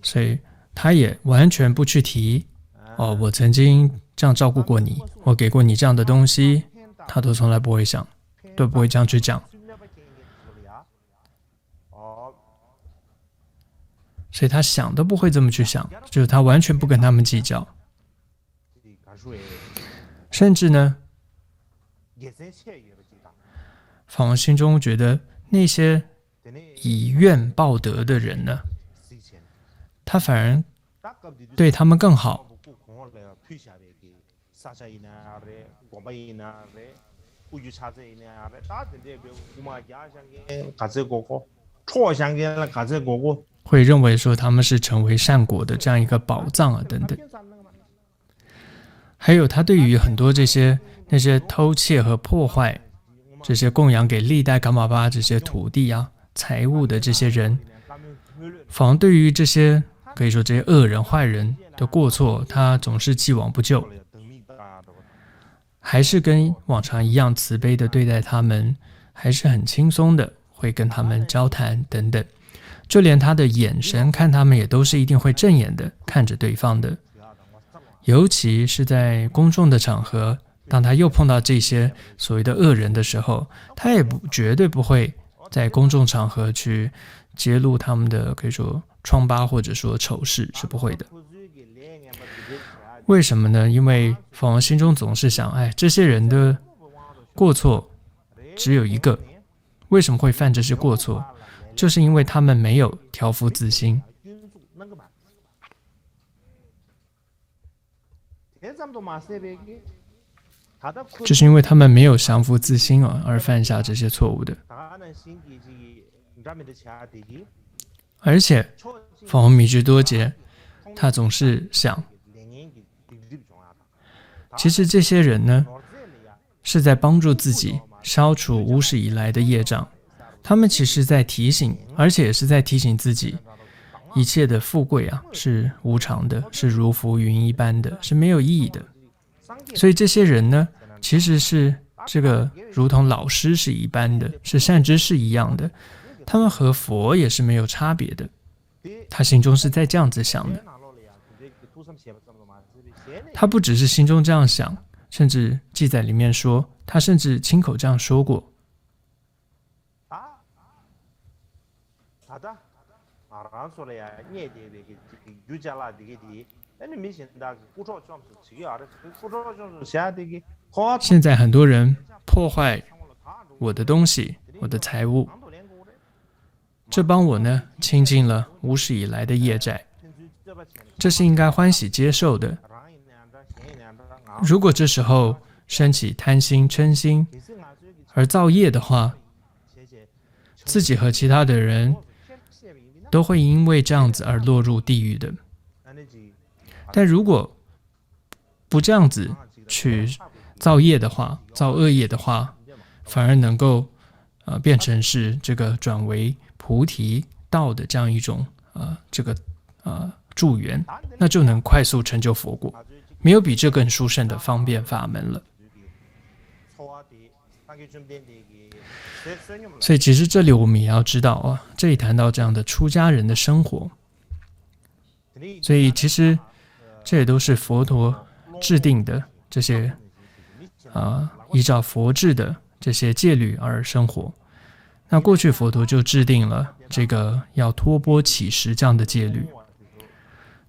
所以他也完全不去提哦，我曾经这样照顾过你，我给过你这样的东西，他都从来不会想，都不会这样去讲。所以他想都不会这么去想，就是他完全不跟他们计较，甚至呢，法王心中觉得那些以怨报德的人呢，他反而对他们更好。会认为说他们是成为善果的这样一个宝藏啊等等。还有他对于很多那些偷窃和破坏这些供养给历代噶玛巴这些土地啊财物的这些人，反而对于这些可以说这些恶人坏人的过错，他总是既往不咎，还是跟往常一样慈悲的对待他们，还是很轻松的会跟他们交谈等等。就连他的眼神看他们也都是一定会正眼的看着对方的，尤其是在公众的场合，当他又碰到这些所谓的恶人的时候，他也绝对不会在公众场合去揭露他们的可以说疮疤或者说丑事，是不会的。为什么呢？因为法王心中总是想，这些人的过错只有一个，为什么会犯这些过错？就是因为他们没有调伏自心，就是因为他们没有降服自心而犯下这些错误的。而且法王米居多杰他总是想，其实这些人呢是在帮助自己消除无始以来的业障，他们其实在提醒，而且也是在提醒自己，一切的富贵是无常的，是如浮云一般的，是没有意义的。所以这些人呢，其实是这个如同老师是一般的，是善知识一样的，他们和佛也是没有差别的。他心中是在这样子想的，他不只是心中这样想，甚至记载里面说，他甚至亲口这样说过。现在很多人破坏我的东西，我的财物，这帮我呢清尽了无始以来的业债，这是应该欢喜接受的。如果这时候升起贪心嗔心而造业的话，自己和其他的人都会因为这样子而落入地狱的。但如果不这样子去造业的话，造恶业的话，反而能够变成是这个转为菩提道的这样一种助缘，那就能快速成就佛果，没有比这更殊胜的方便法门了。所以其实这里我们也要知道这里谈到这样的出家人的生活，所以其实这也都是佛陀制定的这些依照佛制的这些戒律而生活。那过去佛陀就制定了这个要托钵乞食这样的戒律，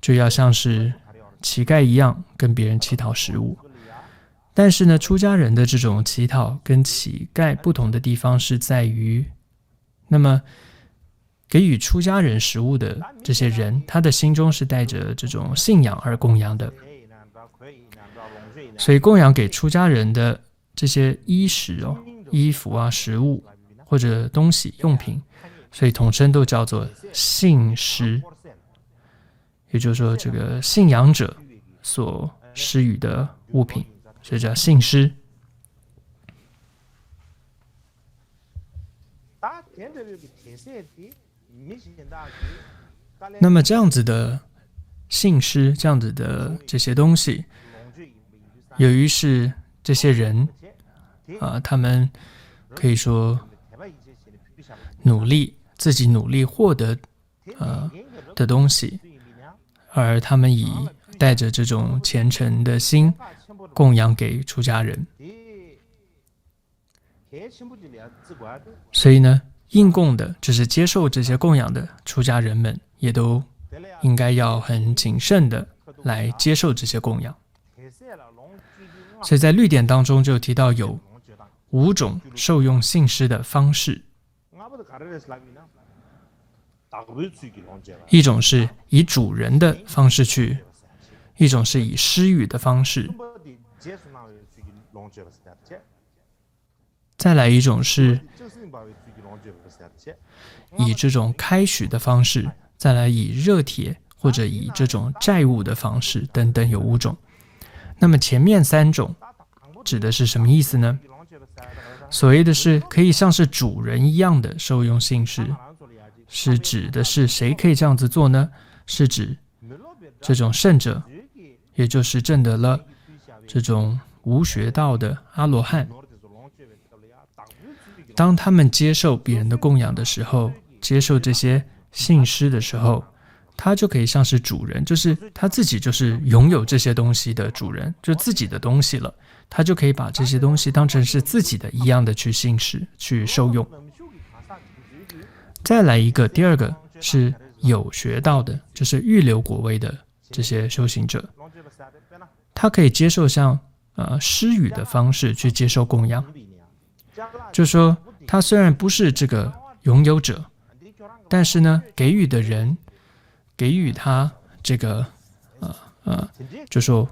就要像是乞丐一样跟别人乞讨食物。但是呢，出家人的这种乞讨跟乞丐不同的地方是在于，那么给予出家人食物的这些人，他的心中是带着这种信仰而供养的，所以供养给出家人的这些衣食衣服食物或者东西用品，所以统称都叫做信施，也就是说这个信仰者所施予的物品，所以叫信施。那么这样子的信施，这样子的这些东西，由于是这些人他们可以说自己努力获得的东西，而他们以带着这种虔诚的心供养给出家人。所以呢，应供的就是接受这些供养的出家人们，也都应该要很谨慎的来接受这些供养。所以在律典当中就提到有5种受用信施的方式。一种是以主人的方式去，一种是以施予的方式，再来一种是以这种开许的方式，再来以热帖或者以这种债务的方式等等，有5种。那么前面3种指的是什么意思呢？所谓的是可以像是主人一样的受用信施，是指的是谁可以这样子做呢？是指这种圣者，也就是证得了这种无学道的阿罗汉。当他们接受别人的供养的时候，接受这些信施的时候，他就可以像是主人，就是他自己就是拥有这些东西的主人，就自己的东西了，他就可以把这些东西当成是自己的一样的去信施，去受用。再来一个，第二个是有学道的，就是预流果位的这些修行者，他可以接受像施予的方式去接受供养。就是说他虽然不是这个拥有者，但是呢，给予的人给予他这个就说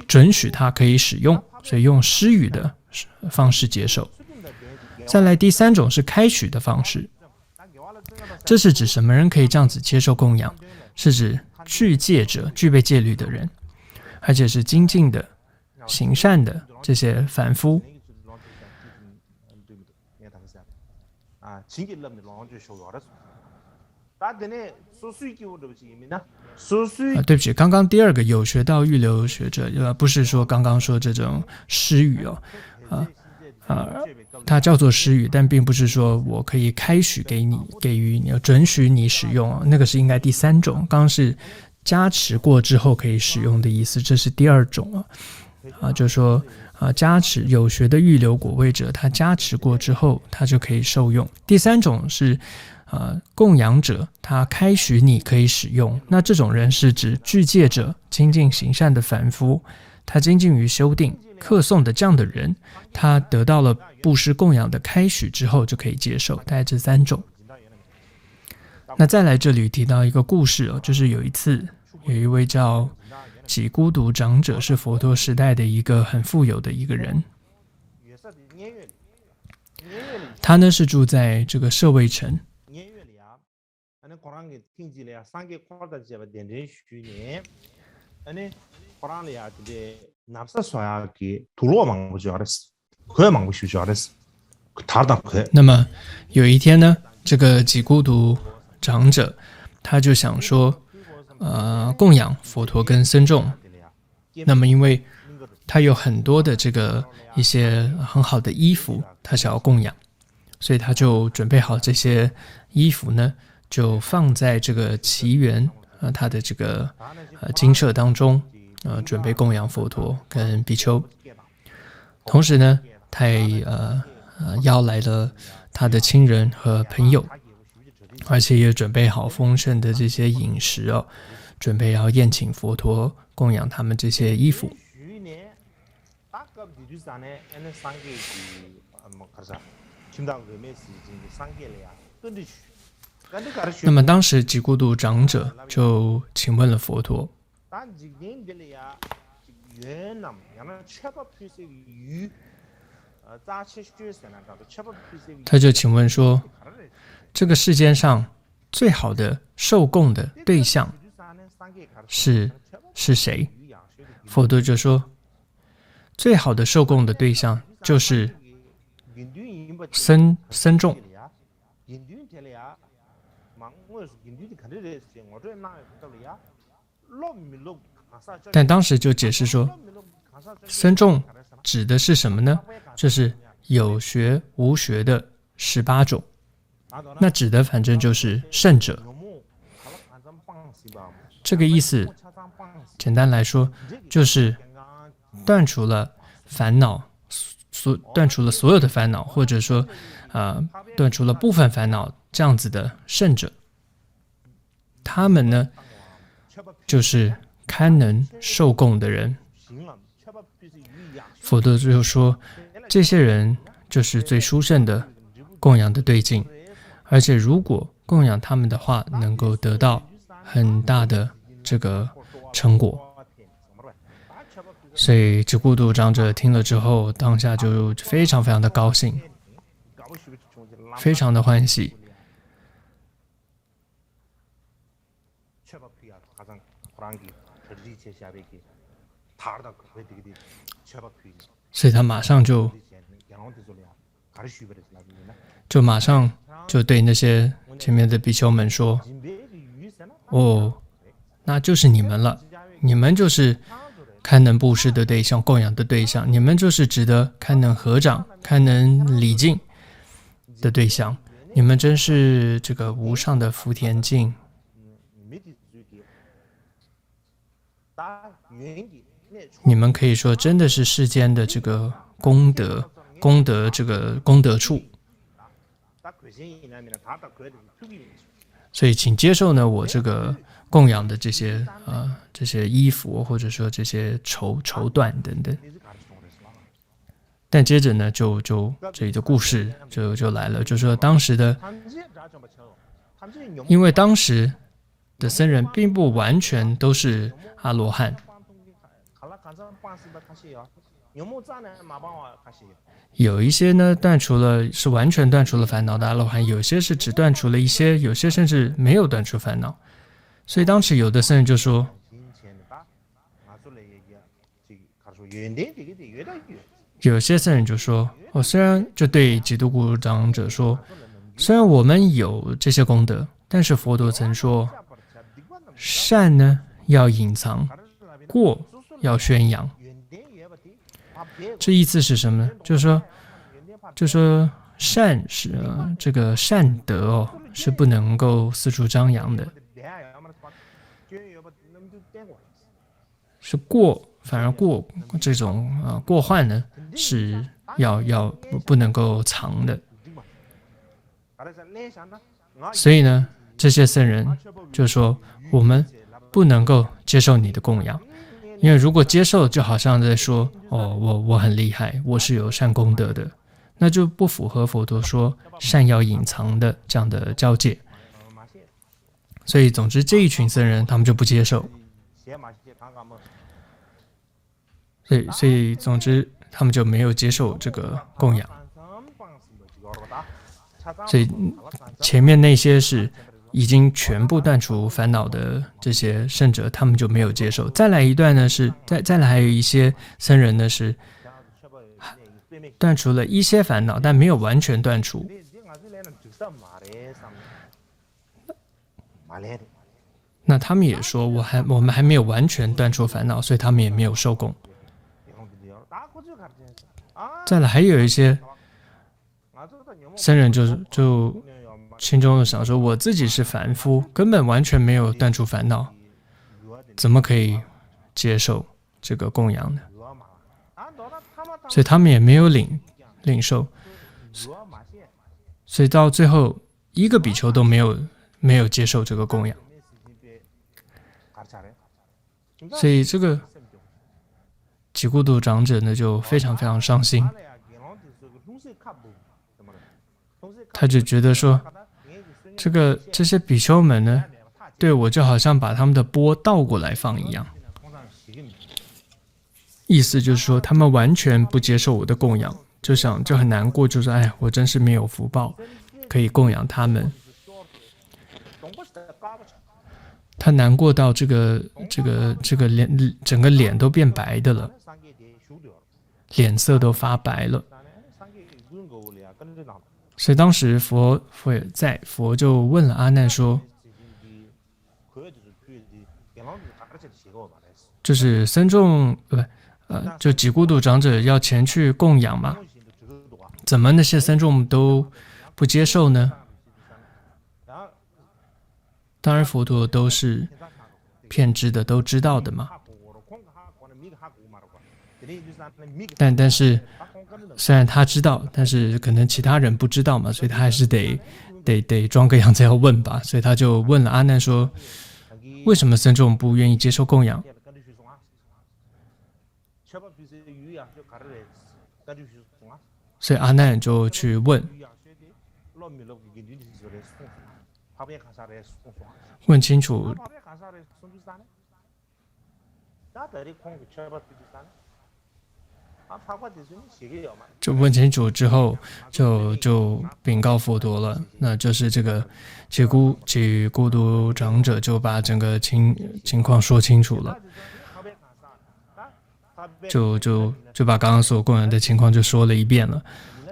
准许他可以使用，所以用施予的方式接受。再来第3种是开许的方式，这是指什么人可以这样子接受供养？是指具戒者，具备戒律的人，而且是精进的、行善的这些凡夫。对不起，刚刚第2个有学道预流学者，不是说刚刚说这种施予它叫做施予，但并不是说我可以开许给你，给予你，准许你使用，那个是应该第3种。刚刚是加持过之后可以使用的意思，这是第2种就是说加持有学的预流果位者，他加持过之后，他就可以受用。第3种是供养者，他开许你可以使用，那这种人是指具戒者、精进行善的凡夫，他精进于修定、课诵的这样的人，他得到了布施供养的开许之后就可以接受，大概这3种。那再来这里提到一个故事就是有一次有一位叫己孤独长者，是佛陀时代的一个很富有的一个人，他呢是住在这个舍卫城。那么有一天呢，这个己孤独长者他就想说供养佛陀跟僧众。那么因为他有很多的这个一些很好的衣服，他想要供养，所以他就准备好这些衣服呢，就放在这个祇园他的这个精舍当中，准备供养佛陀跟比丘。同时呢，他也邀来了他的亲人和朋友，而且也准备好丰盛的这些饮食准备要宴请佛陀，供养他们这些衣服。那么当时己孤独长者就请问了佛陀，他就请问说，这个世间上最好的受供的对象是谁？佛陀就说，最好的受供的对象就是僧众。但当时就解释说，僧众指的是什么呢？就是有学无学的18种，那指的反正就是圣者。这个意思简单来说就是断除了烦恼，断除了所有的烦恼，或者说断除了部分烦恼这样子的圣者，他们呢就是堪能受供的人。佛陀就说这些人就是最殊胜的供养的对境，而且如果供养他们的话，能够得到很大的这个成果。所以只孤独长者听了之后，当下就非常非常的高兴，非常的欢喜。所以他马上就马上就对那些前面的比丘们说：“哦，那就是你们了，你们就是堪能布施的对象，供养的对象，你们就是值得堪能合掌、堪能礼敬的对象，你们真是这个无上的福田境。”你们可以说真的是世间的这个功德这个功德处，所以请接受呢我这个供养的这些衣服，或者说这些绸缎等等。但接着呢就这里的故事就来了，就说当时的，因为当时的僧人并不完全都是阿罗汉，有一些呢是完全断除了烦恼的阿罗汉，有些是只断除了一些，有些甚至没有断除烦恼。所以当时有的僧人就说，有些僧人就说，虽然就对几度孤独长者说，虽然我们有这些功德，但是佛陀曾说，善呢要隐藏，过要宣扬。这意思是什么呢？就说善是这个善德是不能够四处张扬的，是反而过这种过患呢是要不能够藏的。所以呢，这些僧人就说我们不能够接受你的供养。因为如果接受，就好像在说我很厉害，我是有善功德的，那就不符合佛陀说善要隐藏的这样的教戒。所以总之这一群僧人他们就不接受，所以总之他们就没有接受这个供养。所以前面那些是已经全部断除烦恼的这些圣者，他们就没有接受。再来一段呢是再来还有一些僧人呢是断除了一些烦恼，但没有完全断除。那他们也说我们还没有完全断除烦恼，所以他们也没有受供。再来还有一些僧人就心中想说，我自己是凡夫，根本完全没有断除烦恼，怎么可以接受这个供养呢？所以他们也没有领受，所以到最后一个比丘都没有接受这个供养。所以这个几孤独长者呢就非常非常伤心，他就觉得说这些比丘们呢，对我就好像把他们的钵倒过来放一样，意思就是说他们完全不接受我的供养，就很难过，就说我真是没有福报可以供养他们。他难过到这个脸整个脸都变白的了，脸色都发白了。所以当时佛也在，佛就问了阿难说，就是僧众就几孤独长者要前去供养嘛，怎么那些僧众都不接受呢？当然，佛陀都是遍知的，都知道的嘛。但是，虽然他知道，但是可能其他人不知道嘛，所以他还是得装个样子要问吧。所以他就问了阿难说：“为什么僧众不愿意接受供养？”所以阿难就去问清楚，就问清楚之后，就禀告佛陀了。那就是这个解孤独长者就把整个情况说清楚了，就把刚刚所供养的情况就说了一遍了。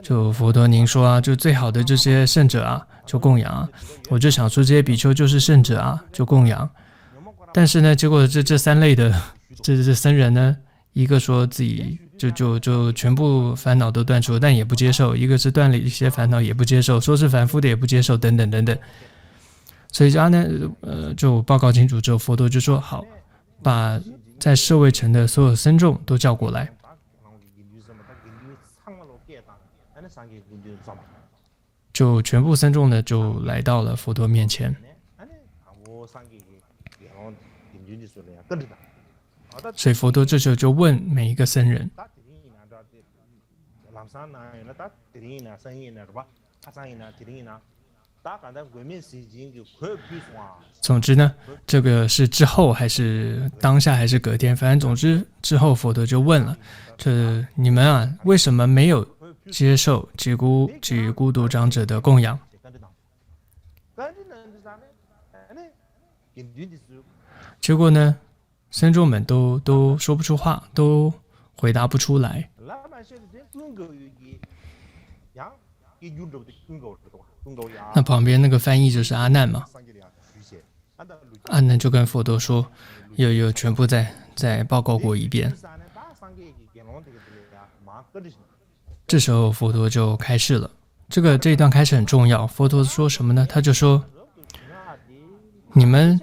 就佛陀您说啊，就最好的这些圣者啊，就供养啊。我就想说这些比丘就是圣者啊，就供养。但是呢，结果这三类的这僧人呢，一个说自己就全部烦恼都断除了，但也不接受；一个是断了一些烦恼也不接受，说是凡夫的也不接受，等等等等。所以阿难就报告清楚之后，佛陀就说好，把在舍卫城的所有僧众都叫过来。就全部僧众呢，就来到了佛陀面前。所以佛陀这时候就问每一个僧人：总之呢，这个是之后还是当下还是隔天，反正总之之后佛陀就问了：这你们啊，为什么没有接受解孤独长者的供养？结果呢，僧众们都说不出话，都回答不出来。那旁边那个翻译就是阿难嘛，阿难就跟佛陀说，有全部再报告过一遍。这时候佛陀就开示了，这一段开始很重要。佛陀说什么呢？他就说：你们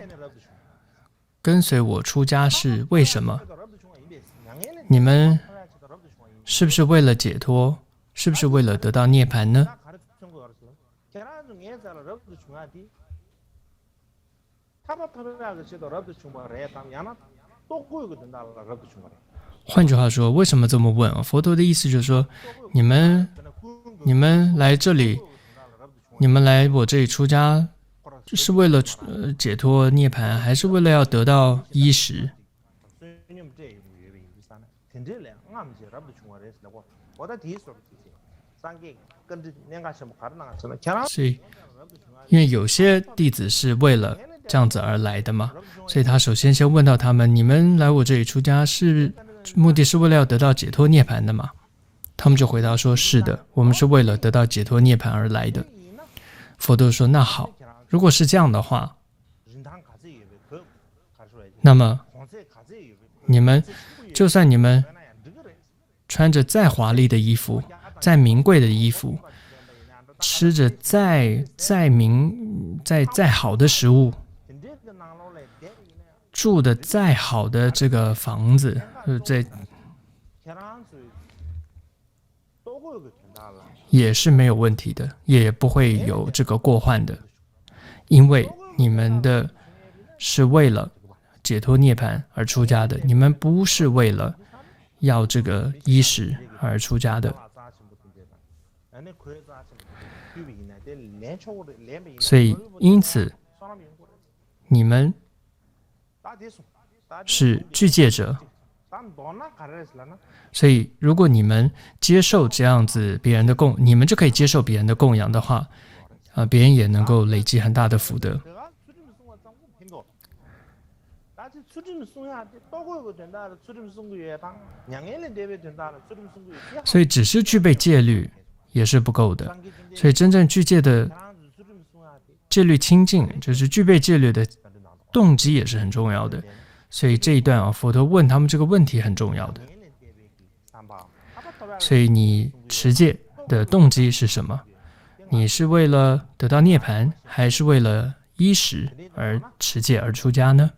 跟随我出家是为什么？你们是不是为了解脱？是不是为了得到涅槃呢？换句话说，为什么这么问啊？佛陀的意思就是说，你们来这里，你们来我这里出家，是为了解脱涅槃，还是为了要得到衣食？所以，因为有些弟子是为了这样子而来的嘛，所以他首先问到他们：你们来我这里出家是目的是为了要得到解脱涅槃的嘛？他们就回答说：是的，我们是为了得到解脱涅槃而来的。佛陀说：那好，如果是这样的话，那么就算你们穿着再华丽的衣服，再名贵的衣服，吃着再好的食物，住的再好的这个房子，也是没有问题的，也不会有这个过患的，因为你们的是为了解脱涅槃而出家的，你们不是为了要这个衣食而出家的。所以因此你们是具戒者，所以如果你们接受这样子别人的你们就可以接受别人的供养的话，别人也能够累积很大的福德。所以只是具备戒律也是不够的，所以真正具戒的戒律清净，就是具备戒律的动机也是很重要的。所以这一段佛陀问他们这个问题很重要的。所以你持戒的动机是什么？你是为了得到涅槃，还是为了衣食而持戒而出家呢？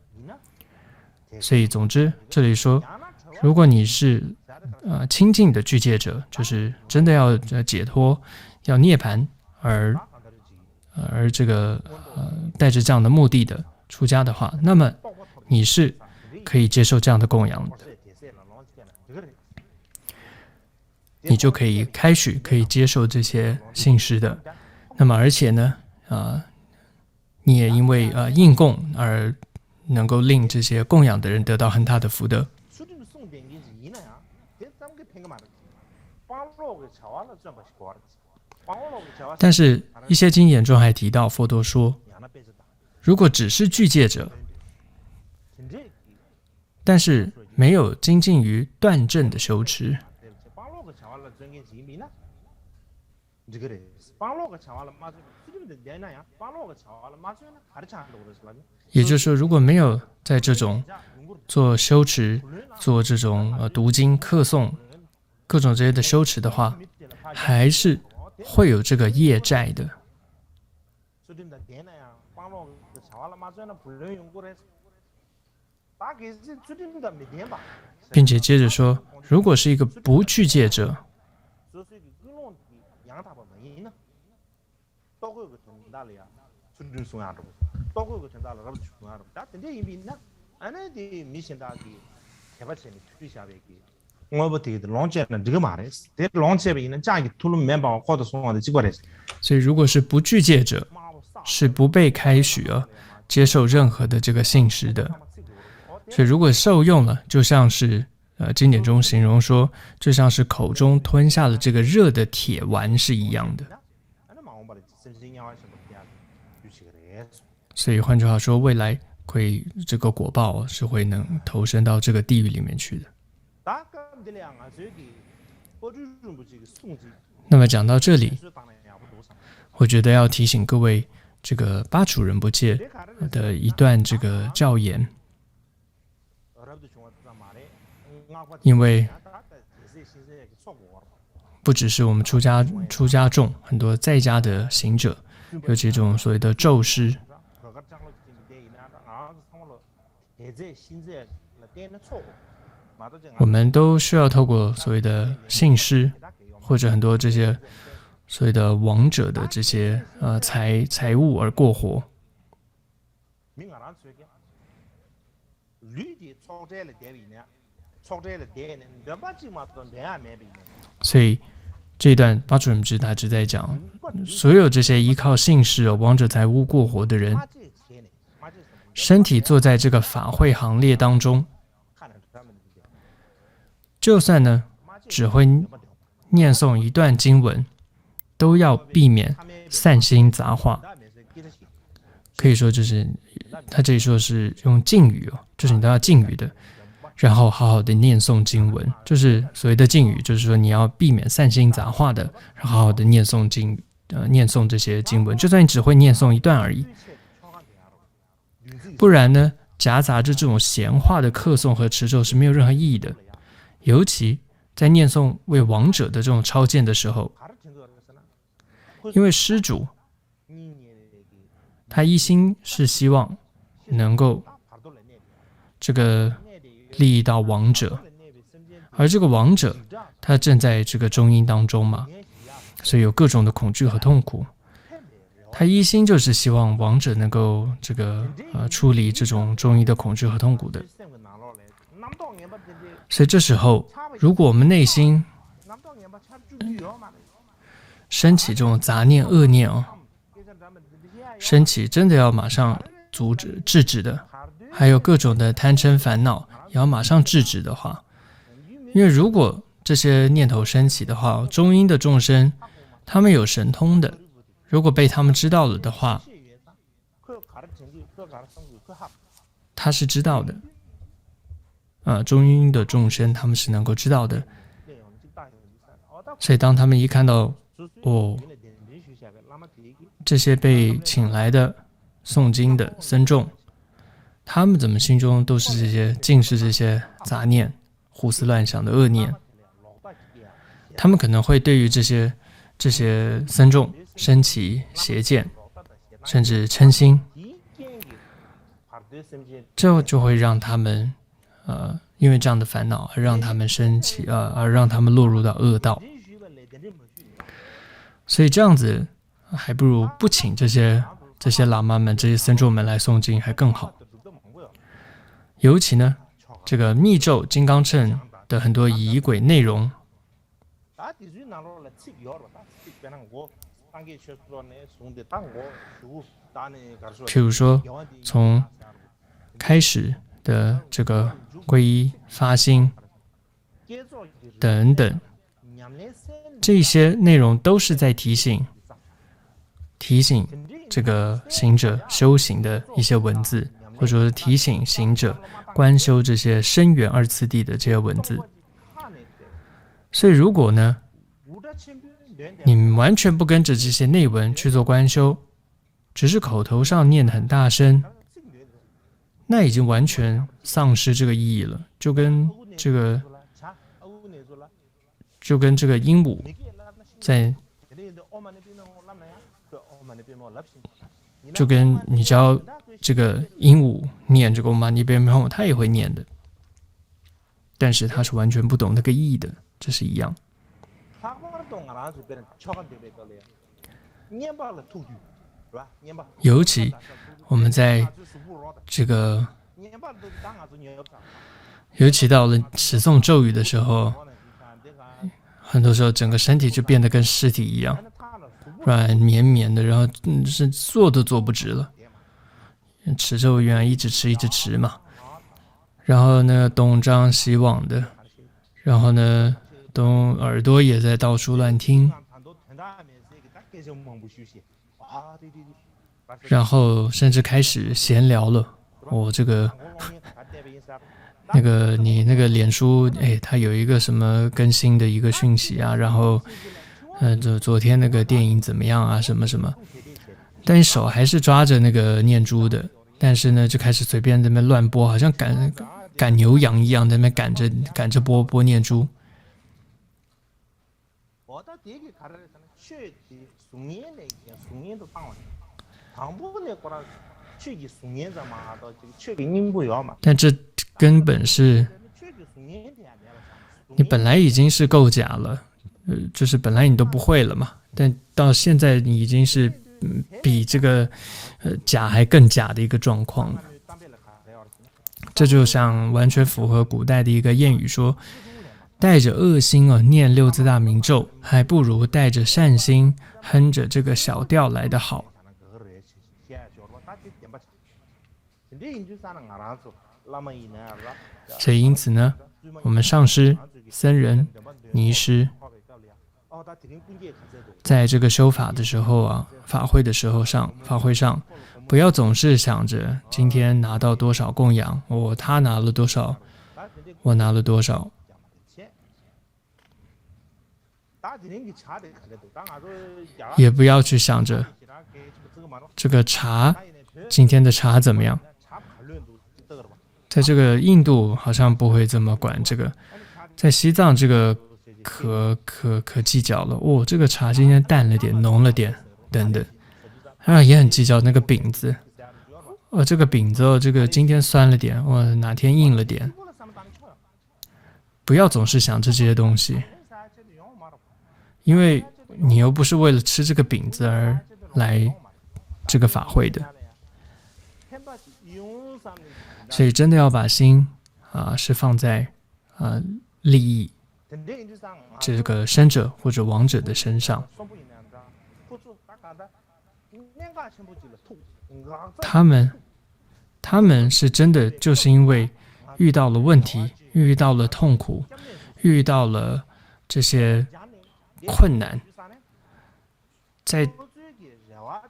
所以总之这里说，如果你是清净的具戒者，就是真的要解脱要涅槃而这个带着这样的目的的出家的话，那么你是可以接受这样的供养的，你就可以开始可以接受这些信施的。那么而且呢你也因为应供而能够令这些供养的人得到很大的福德。但是一些经典中还提到，佛陀说，如果只是具戒者，但是没有精进于断正的修持，也就是说，如果没有在这种做修持、做这种读经、课诵各种这些的修持的话，还是会有这个业债的。并且接着说，如果是一个不具戒者，所以如果是不具戒者，是不被开许接受任何的这个信施的。所以如果受用了，就像是经典中形容说，就像是口中吞下了这个热的铁丸是一样的。所以换句话说，未来会这个果报是会能投身到这个地狱里面去的。那么讲到这里，我觉得要提醒各位，这个巴楚仁波切的一段这个教言，因为不只是我们出家众，很多在家的行者，有这种所谓的咒师，我们都需要透过所谓的信施，或者很多这些所谓的王者的这些财物而过活。所以这一段巴楚仁波切他只在讲，所有这些依靠信施王者财物过活的人，身体坐在这个法会行列当中，就算呢只会念诵一段经文，都要避免散心杂话。可以说就是他这里说是用禁语就是你都要禁语的，然后好好的念诵经文，就是所谓的禁语，就是说你要避免散心杂话的，然后好好的念诵这些经文，就算你只会念诵一段而已。不然呢，夹杂着这种闲话的课诵和持咒是没有任何意义的。尤其在念诵为王者的这种超荐的时候，因为施主他一心是希望能够这个利益到王者，而这个王者他正在这个中阴当中嘛，所以有各种的恐惧和痛苦。他一心就是希望王者能够这个处理这种中阴的恐惧和痛苦的。所以这时候，如果我们内心升起这种杂念恶念升起真的要马上制止的，还有各种的贪嗔烦恼也要马上制止的话，因为如果这些念头升起的话，中阴的众生他们有神通的，如果被他们知道了的话，他是知道的中阴的众生他们是能够知道的。所以当他们一看到这些被请来的诵经的僧众，他们怎么心中都是这些尽是这些杂念、胡思乱想的恶念，他们可能会对于这些这些僧众升起邪见，甚至嗔心，这就会让他们因为这样的烦恼而让他们升起而让他们落入到恶道。所以这样子还不如不请这些喇嘛们、这些僧众们来诵经还更好。尤其呢，这个密咒金刚乘的很多仪轨内容，譬如说从开始的这个皈依、发心等等，这些内容都是在提醒这个行者修行的一些文字，或者说提醒行者观修这些深远二次第的这些文字。所以如果呢，你完全不跟着这些内文去做观修，只是口头上念得很大声，那已经完全丧失这个意义了，就跟这个鹦鹉在，就跟你教这个鹦鹉念这个Om Mani Padme Hum，它也会念的，但是它是完全不懂那个意义的，这是一样。尤其我们在这个，尤其到了持诵咒语的时候，很多时候整个身体就变得跟尸体一样，软绵绵的，然后是坐都坐不直了。持咒语一直持嘛，然后呢东张西望的，然后呢耳朵也在到处乱听，然后甚至开始闲聊了。这个你那个脸书，它有一个什么更新的一个讯息啊，然后昨天那个电影怎么样啊，什么什么，但你手还是抓着那个念珠的，但是呢就开始随便在那边乱播，好像赶牛羊一样，在那边赶着播念珠。但这根本是你本来已经是够假了，就是本来你都不会了嘛，但到现在你已经是比这个假还更假的一个状况了。这就像完全符合古代的一个谚语说，带着恶心念六字大明咒，还不如带着善心哼着这个小调来得好。所以因此呢，我们上师、僧人、尼师在这个修法的时候啊，法会上，不要总是想着今天拿到多少供养，他拿了多少，我拿了多少。也不要去想着这个茶，今天的茶怎么样。在这个印度好像不会这么管这个，在西藏这个可计较了。这个茶今天淡了点，浓了点，等等。也很计较那个饼子。这个饼子这个今天酸了点，哪天硬了点。不要总是想着这些东西，因为你又不是为了吃这个饼子而来这个法会的。所以真的要把心是放在利益这个生者或者亡者的身上。他们是真的就是因为遇到了问题，遇到了痛苦，遇到了这些困难，在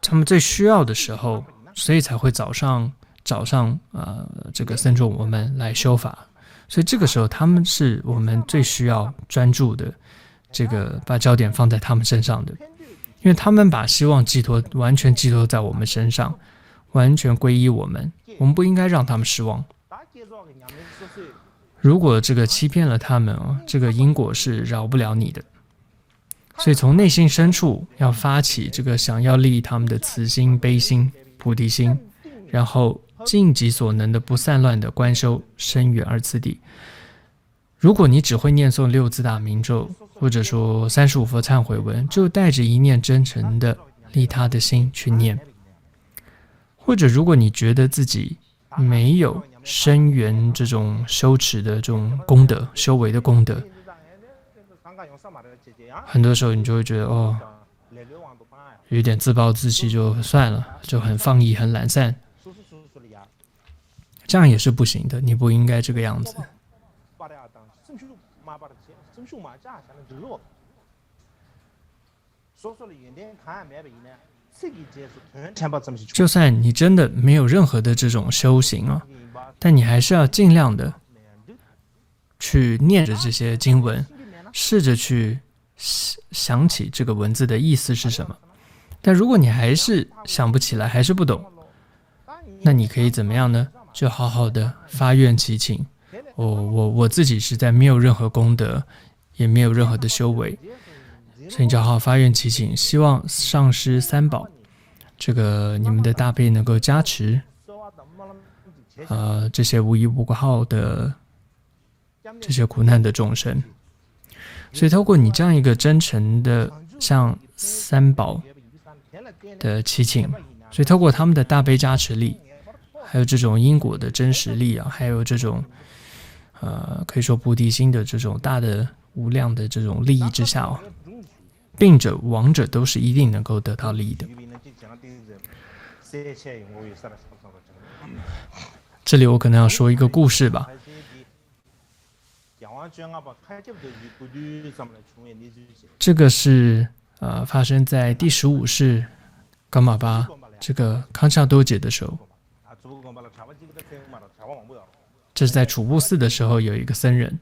他们最需要的时候，所以才会找上这个僧众我们来修法。所以这个时候他们是我们最需要专注的，这个把焦点放在他们身上的，因为他们把希望完全寄托在我们身上，完全皈依我们不应该让他们失望。如果这个欺骗了他们这个因果是饶不了你的。所以从内心深处要发起这个想要利益他们的慈心、悲心、菩提心，然后尽己所能的不散乱的观修深远二次第。如果你只会念诵六字大明咒，或者说35佛忏悔文，就带着一念真诚的利他的心去念。或者如果你觉得自己没有深圆这种修持的这种功德、修为的功德，很多时候你就会觉得有点自暴自弃，就算了，就很放逸、很懒散，这样也是不行的。你不应该这个样子。就算你真的没有任何的这种修行啊，但你还是要尽量的去念着这些经文，试着去想起这个文字的意思是什么。但如果你还是想不起来，还是不懂，那你可以怎么样呢？就好好的发愿祈请。我自己实在没有任何功德，也没有任何的修为，所以你就好好发愿祈请，希望上师三宝这个你们的大悲能够加持这些无依无靠的这些苦难的众生。所以透过你这样一个真诚的向三宝的祈请，所以透过他们的大悲加持力，还有这种因果的真实力啊，还有这种可以说菩提心的这种大的无量的这种利益之下病者亡者都是一定能够得到利益的。这里我可能要说一个故事吧。这个是发生在第15世噶玛巴这个康夏多杰的时候。这是在楚布寺的时候，有一个僧人，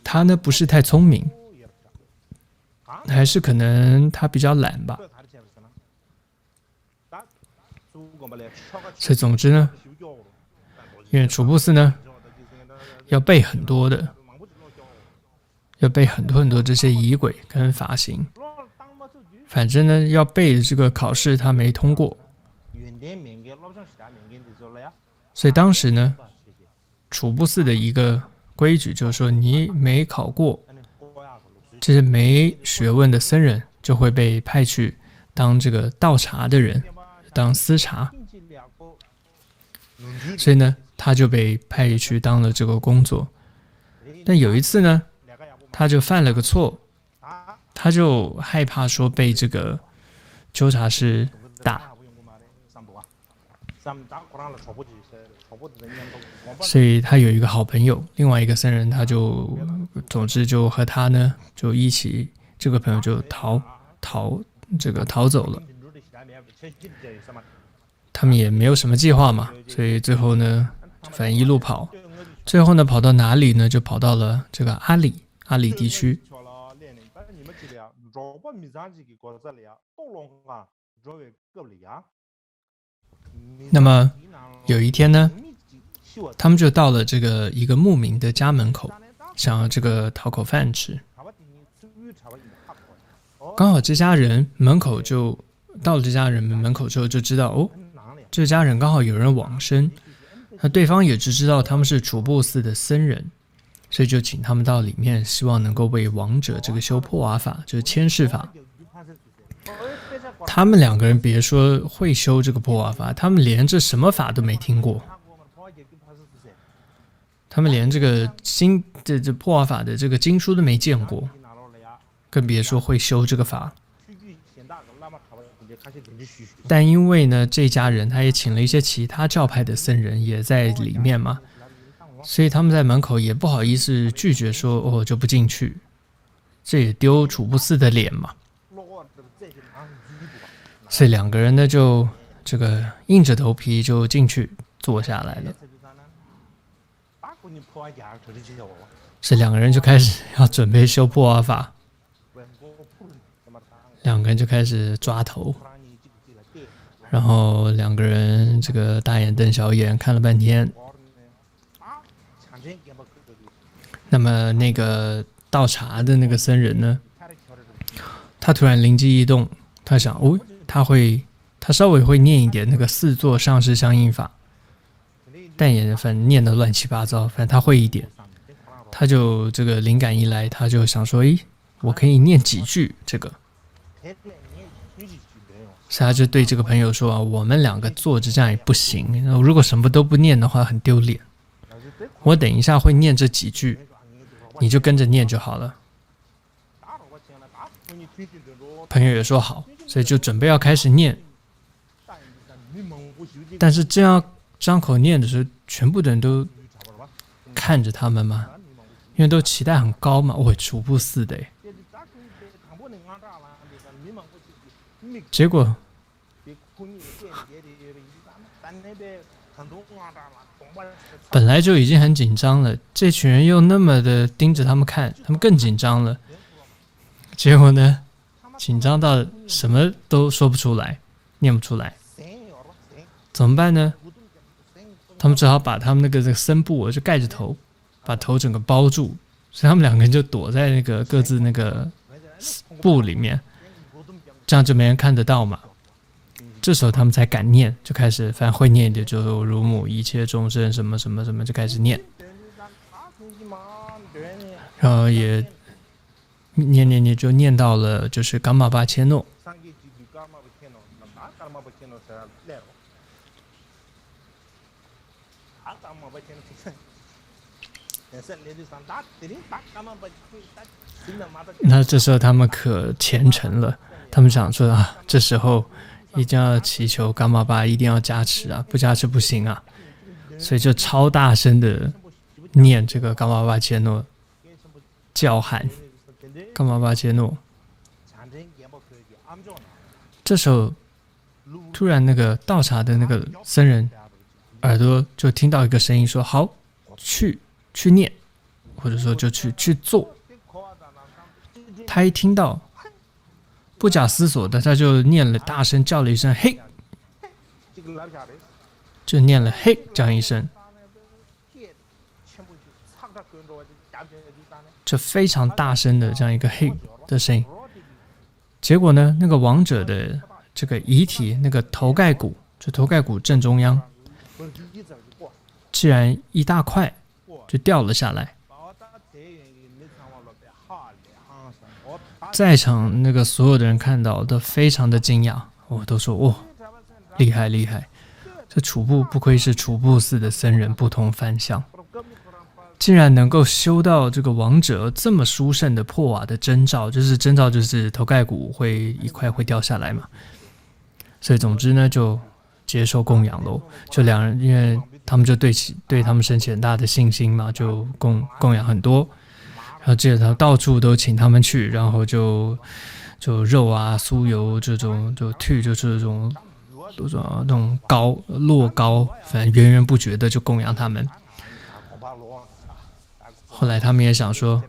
他呢不是太聪明，还是可能他比较懒吧。所以总之呢，因为楚布寺呢要背很多的，要背很多很多这些仪轨跟法行，反正呢要背的这个考试他没通过。所以当时呢，楚布寺的一个规矩就是说，你每考过，这些没学问的僧人就会被派去当这个倒茶的人，当司茶。所以呢，他就被派去当了这个工作。但有一次呢，他就犯了个错，他就害怕说被这个纠察师打。所以他有一个好朋友，另外一个僧人，他就总之就和他呢就一起，这个朋友就逃走了。他们也没有什么计划嘛，所以最后呢反正一路跑，最后呢跑到哪里呢？就跑到了这个阿里地区。那么有一天呢，他们就到了这个一个牧民的家门口，想要这个讨口饭吃。刚好这家人门口就到了，这家人门口之后就知道这家人刚好有人往生，那对方也只知道他们是楚布寺的僧人，所以就请他们到里面，希望能够为亡者这个修破瓦法，就是牵示法。他们两个人别说会修这个破瓦法，他们连这什么法都没听过，他们连这个这破瓦法的这个经书都没见过，更别说会修这个法。但因为呢，这家人他也请了一些其他教派的僧人也在里面嘛，所以他们在门口也不好意思拒绝说就不进去，这也丢楚布寺的脸嘛。所以两个人呢就这个硬着头皮就进去坐下来了。所以两个人就开始要准备修破瓦法，两个人就开始抓头，然后两个人这个大眼瞪小眼看了半天，那么那个倒茶的那个僧人呢，他突然灵机一动，他想，哦，他稍微会念一点那个四座上师相应法，但也反正念得乱七八糟，反正他会一点。他就这个灵感一来，他就想说，诶，我可以念几句这个。所以他就对这个朋友说啊，我们两个坐着这样也不行，如果什么都不念的话很丢脸。我等一下会念这几句，你就跟着念就好了。朋友也说好，所以就准备要开始念。但是这样张口念的时候，全部的人都看着他们嘛，因为都期待很高嘛。楚布寺的耶，结果本来就已经很紧张了，这群人又那么的盯着他们看，他们更紧张了。结果呢，紧张到什么都说不出来，念不出来，怎么办呢？他们只好把他们这个僧布就盖着头，把头整个包住，所以他们两个人就躲在那个各自那个布里面，这样就没人看得到嘛。这时候他们才敢念，就开始反正会念的就如母一切众生什么什么什么就开始念，然后也念就念到了就是伽玛巴切诺。那这时候他们可虔诚了，他们想说啊，这时候一定要祈求伽玛巴一定要加持啊，不加持不行啊，所以就超大声的念这个伽玛巴切诺，叫喊伽玛巴切诺。这时候突然那个倒茶的那个僧人耳朵就听到一个声音说，好，去念，或者说就去做。他一听到，不假思索的他就念了，大声叫了一声嘿，就念了嘿这样一声，这非常大声的这样一个嘿的声音。结果呢，那个王者的这个遗体，那个头盖骨，就头盖骨正中央，竟然一大块就掉了下来。在场那个所有的人看到都非常的惊讶，都说厉害厉害，这楚布不愧是楚布寺的僧人，不同凡响，竟然能够修到这个王者这么殊胜的破瓦的征兆，就是征兆就是头盖骨会一块会掉下来嘛。所以总之呢，就接受供养喽。就两人，因为他们就对他们升起很大的信心嘛，就供养很多。然后接着他到处都请他们去，然后就肉啊、酥油这种，就就是这种那种落糕，反正源源不绝的就供养他们。后来他们也想说，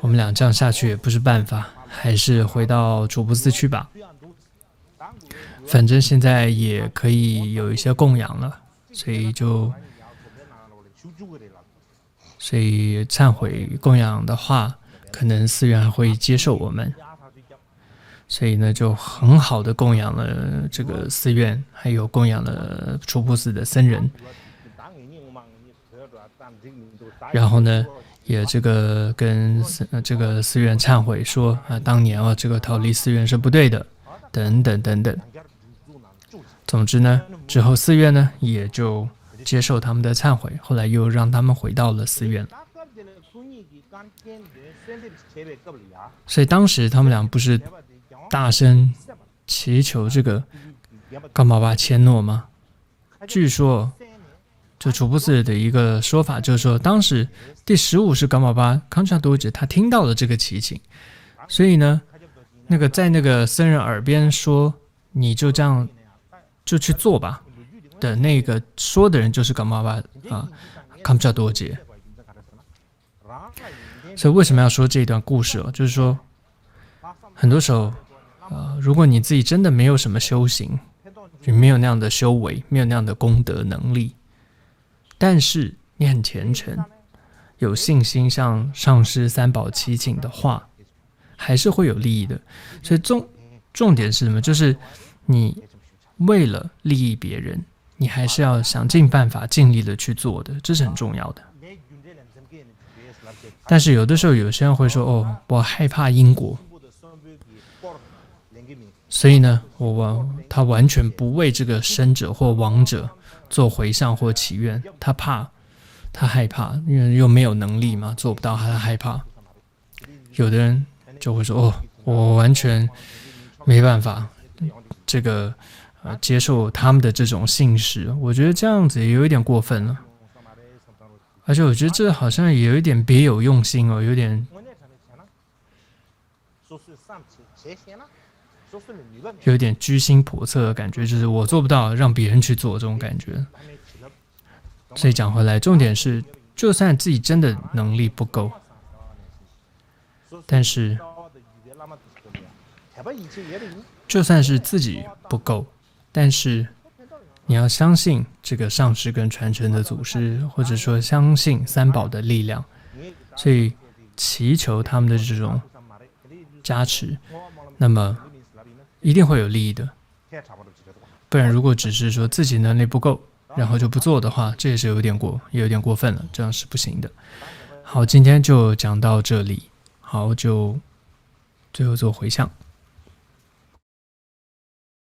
我们俩这样下去也不是办法，还是回到楚布寺去吧。反正现在也可以有一些供养了，所以忏悔供养的话，可能寺院还会接受我们，所以呢，就很好的供养了这个寺院，还有供养了楚布寺的僧人。然后呢，也这个跟这个寺院忏悔说啊，当年这个逃离寺院是不对的，等等等等。总之呢，之后寺院呢也就接受他们的忏悔，后来又让他们回到了寺院。所以当时他们俩不是大声祈求这个伽玛巴切诺吗？据说就楚布寺的一个说法就是说，当时第15世伽玛巴康查多杰他听到了这个祈请，所以呢，那个在那个僧人耳边说，你就这样就去做吧的那个说的人就是伽玛巴康查多杰。所以为什么要说这一段故事就是说，很多时候如果你自己真的没有什么修行，你没有那样的修为，没有那样的功德能力，但是你很虔诚，有信心向上师三宝祈请的话，还是会有利益的。所以重点是什么？就是你为了利益别人，你还是要想尽办法尽力的去做的，这是很重要的。但是有的时候有些人会说，哦，我害怕因果，所以呢他完全不为这个生者或亡者做回向或祈愿，他害怕，因为又没有能力嘛，做不到，他害怕。有的人就会说，哦，我完全没办法这个接受他们的这种信使，我觉得这样子也有一点过分了。而且我觉得这好像也有一点别有用心哦，有点居心叵测的感觉，就是我做不到，让别人去做这种感觉。所以讲回来，重点是，就算自己真的能力不够，但是就算是自己不够，但是你要相信这个上师跟传承的祖师，或者说相信三宝的力量，所以祈求他们的这种加持，那么一定会有利益的。不然如果只是说自己能力不够，然后就不做的话，这也是有点过分了，这样是不行的。好，今天就讲到这里。好，就最后做回向。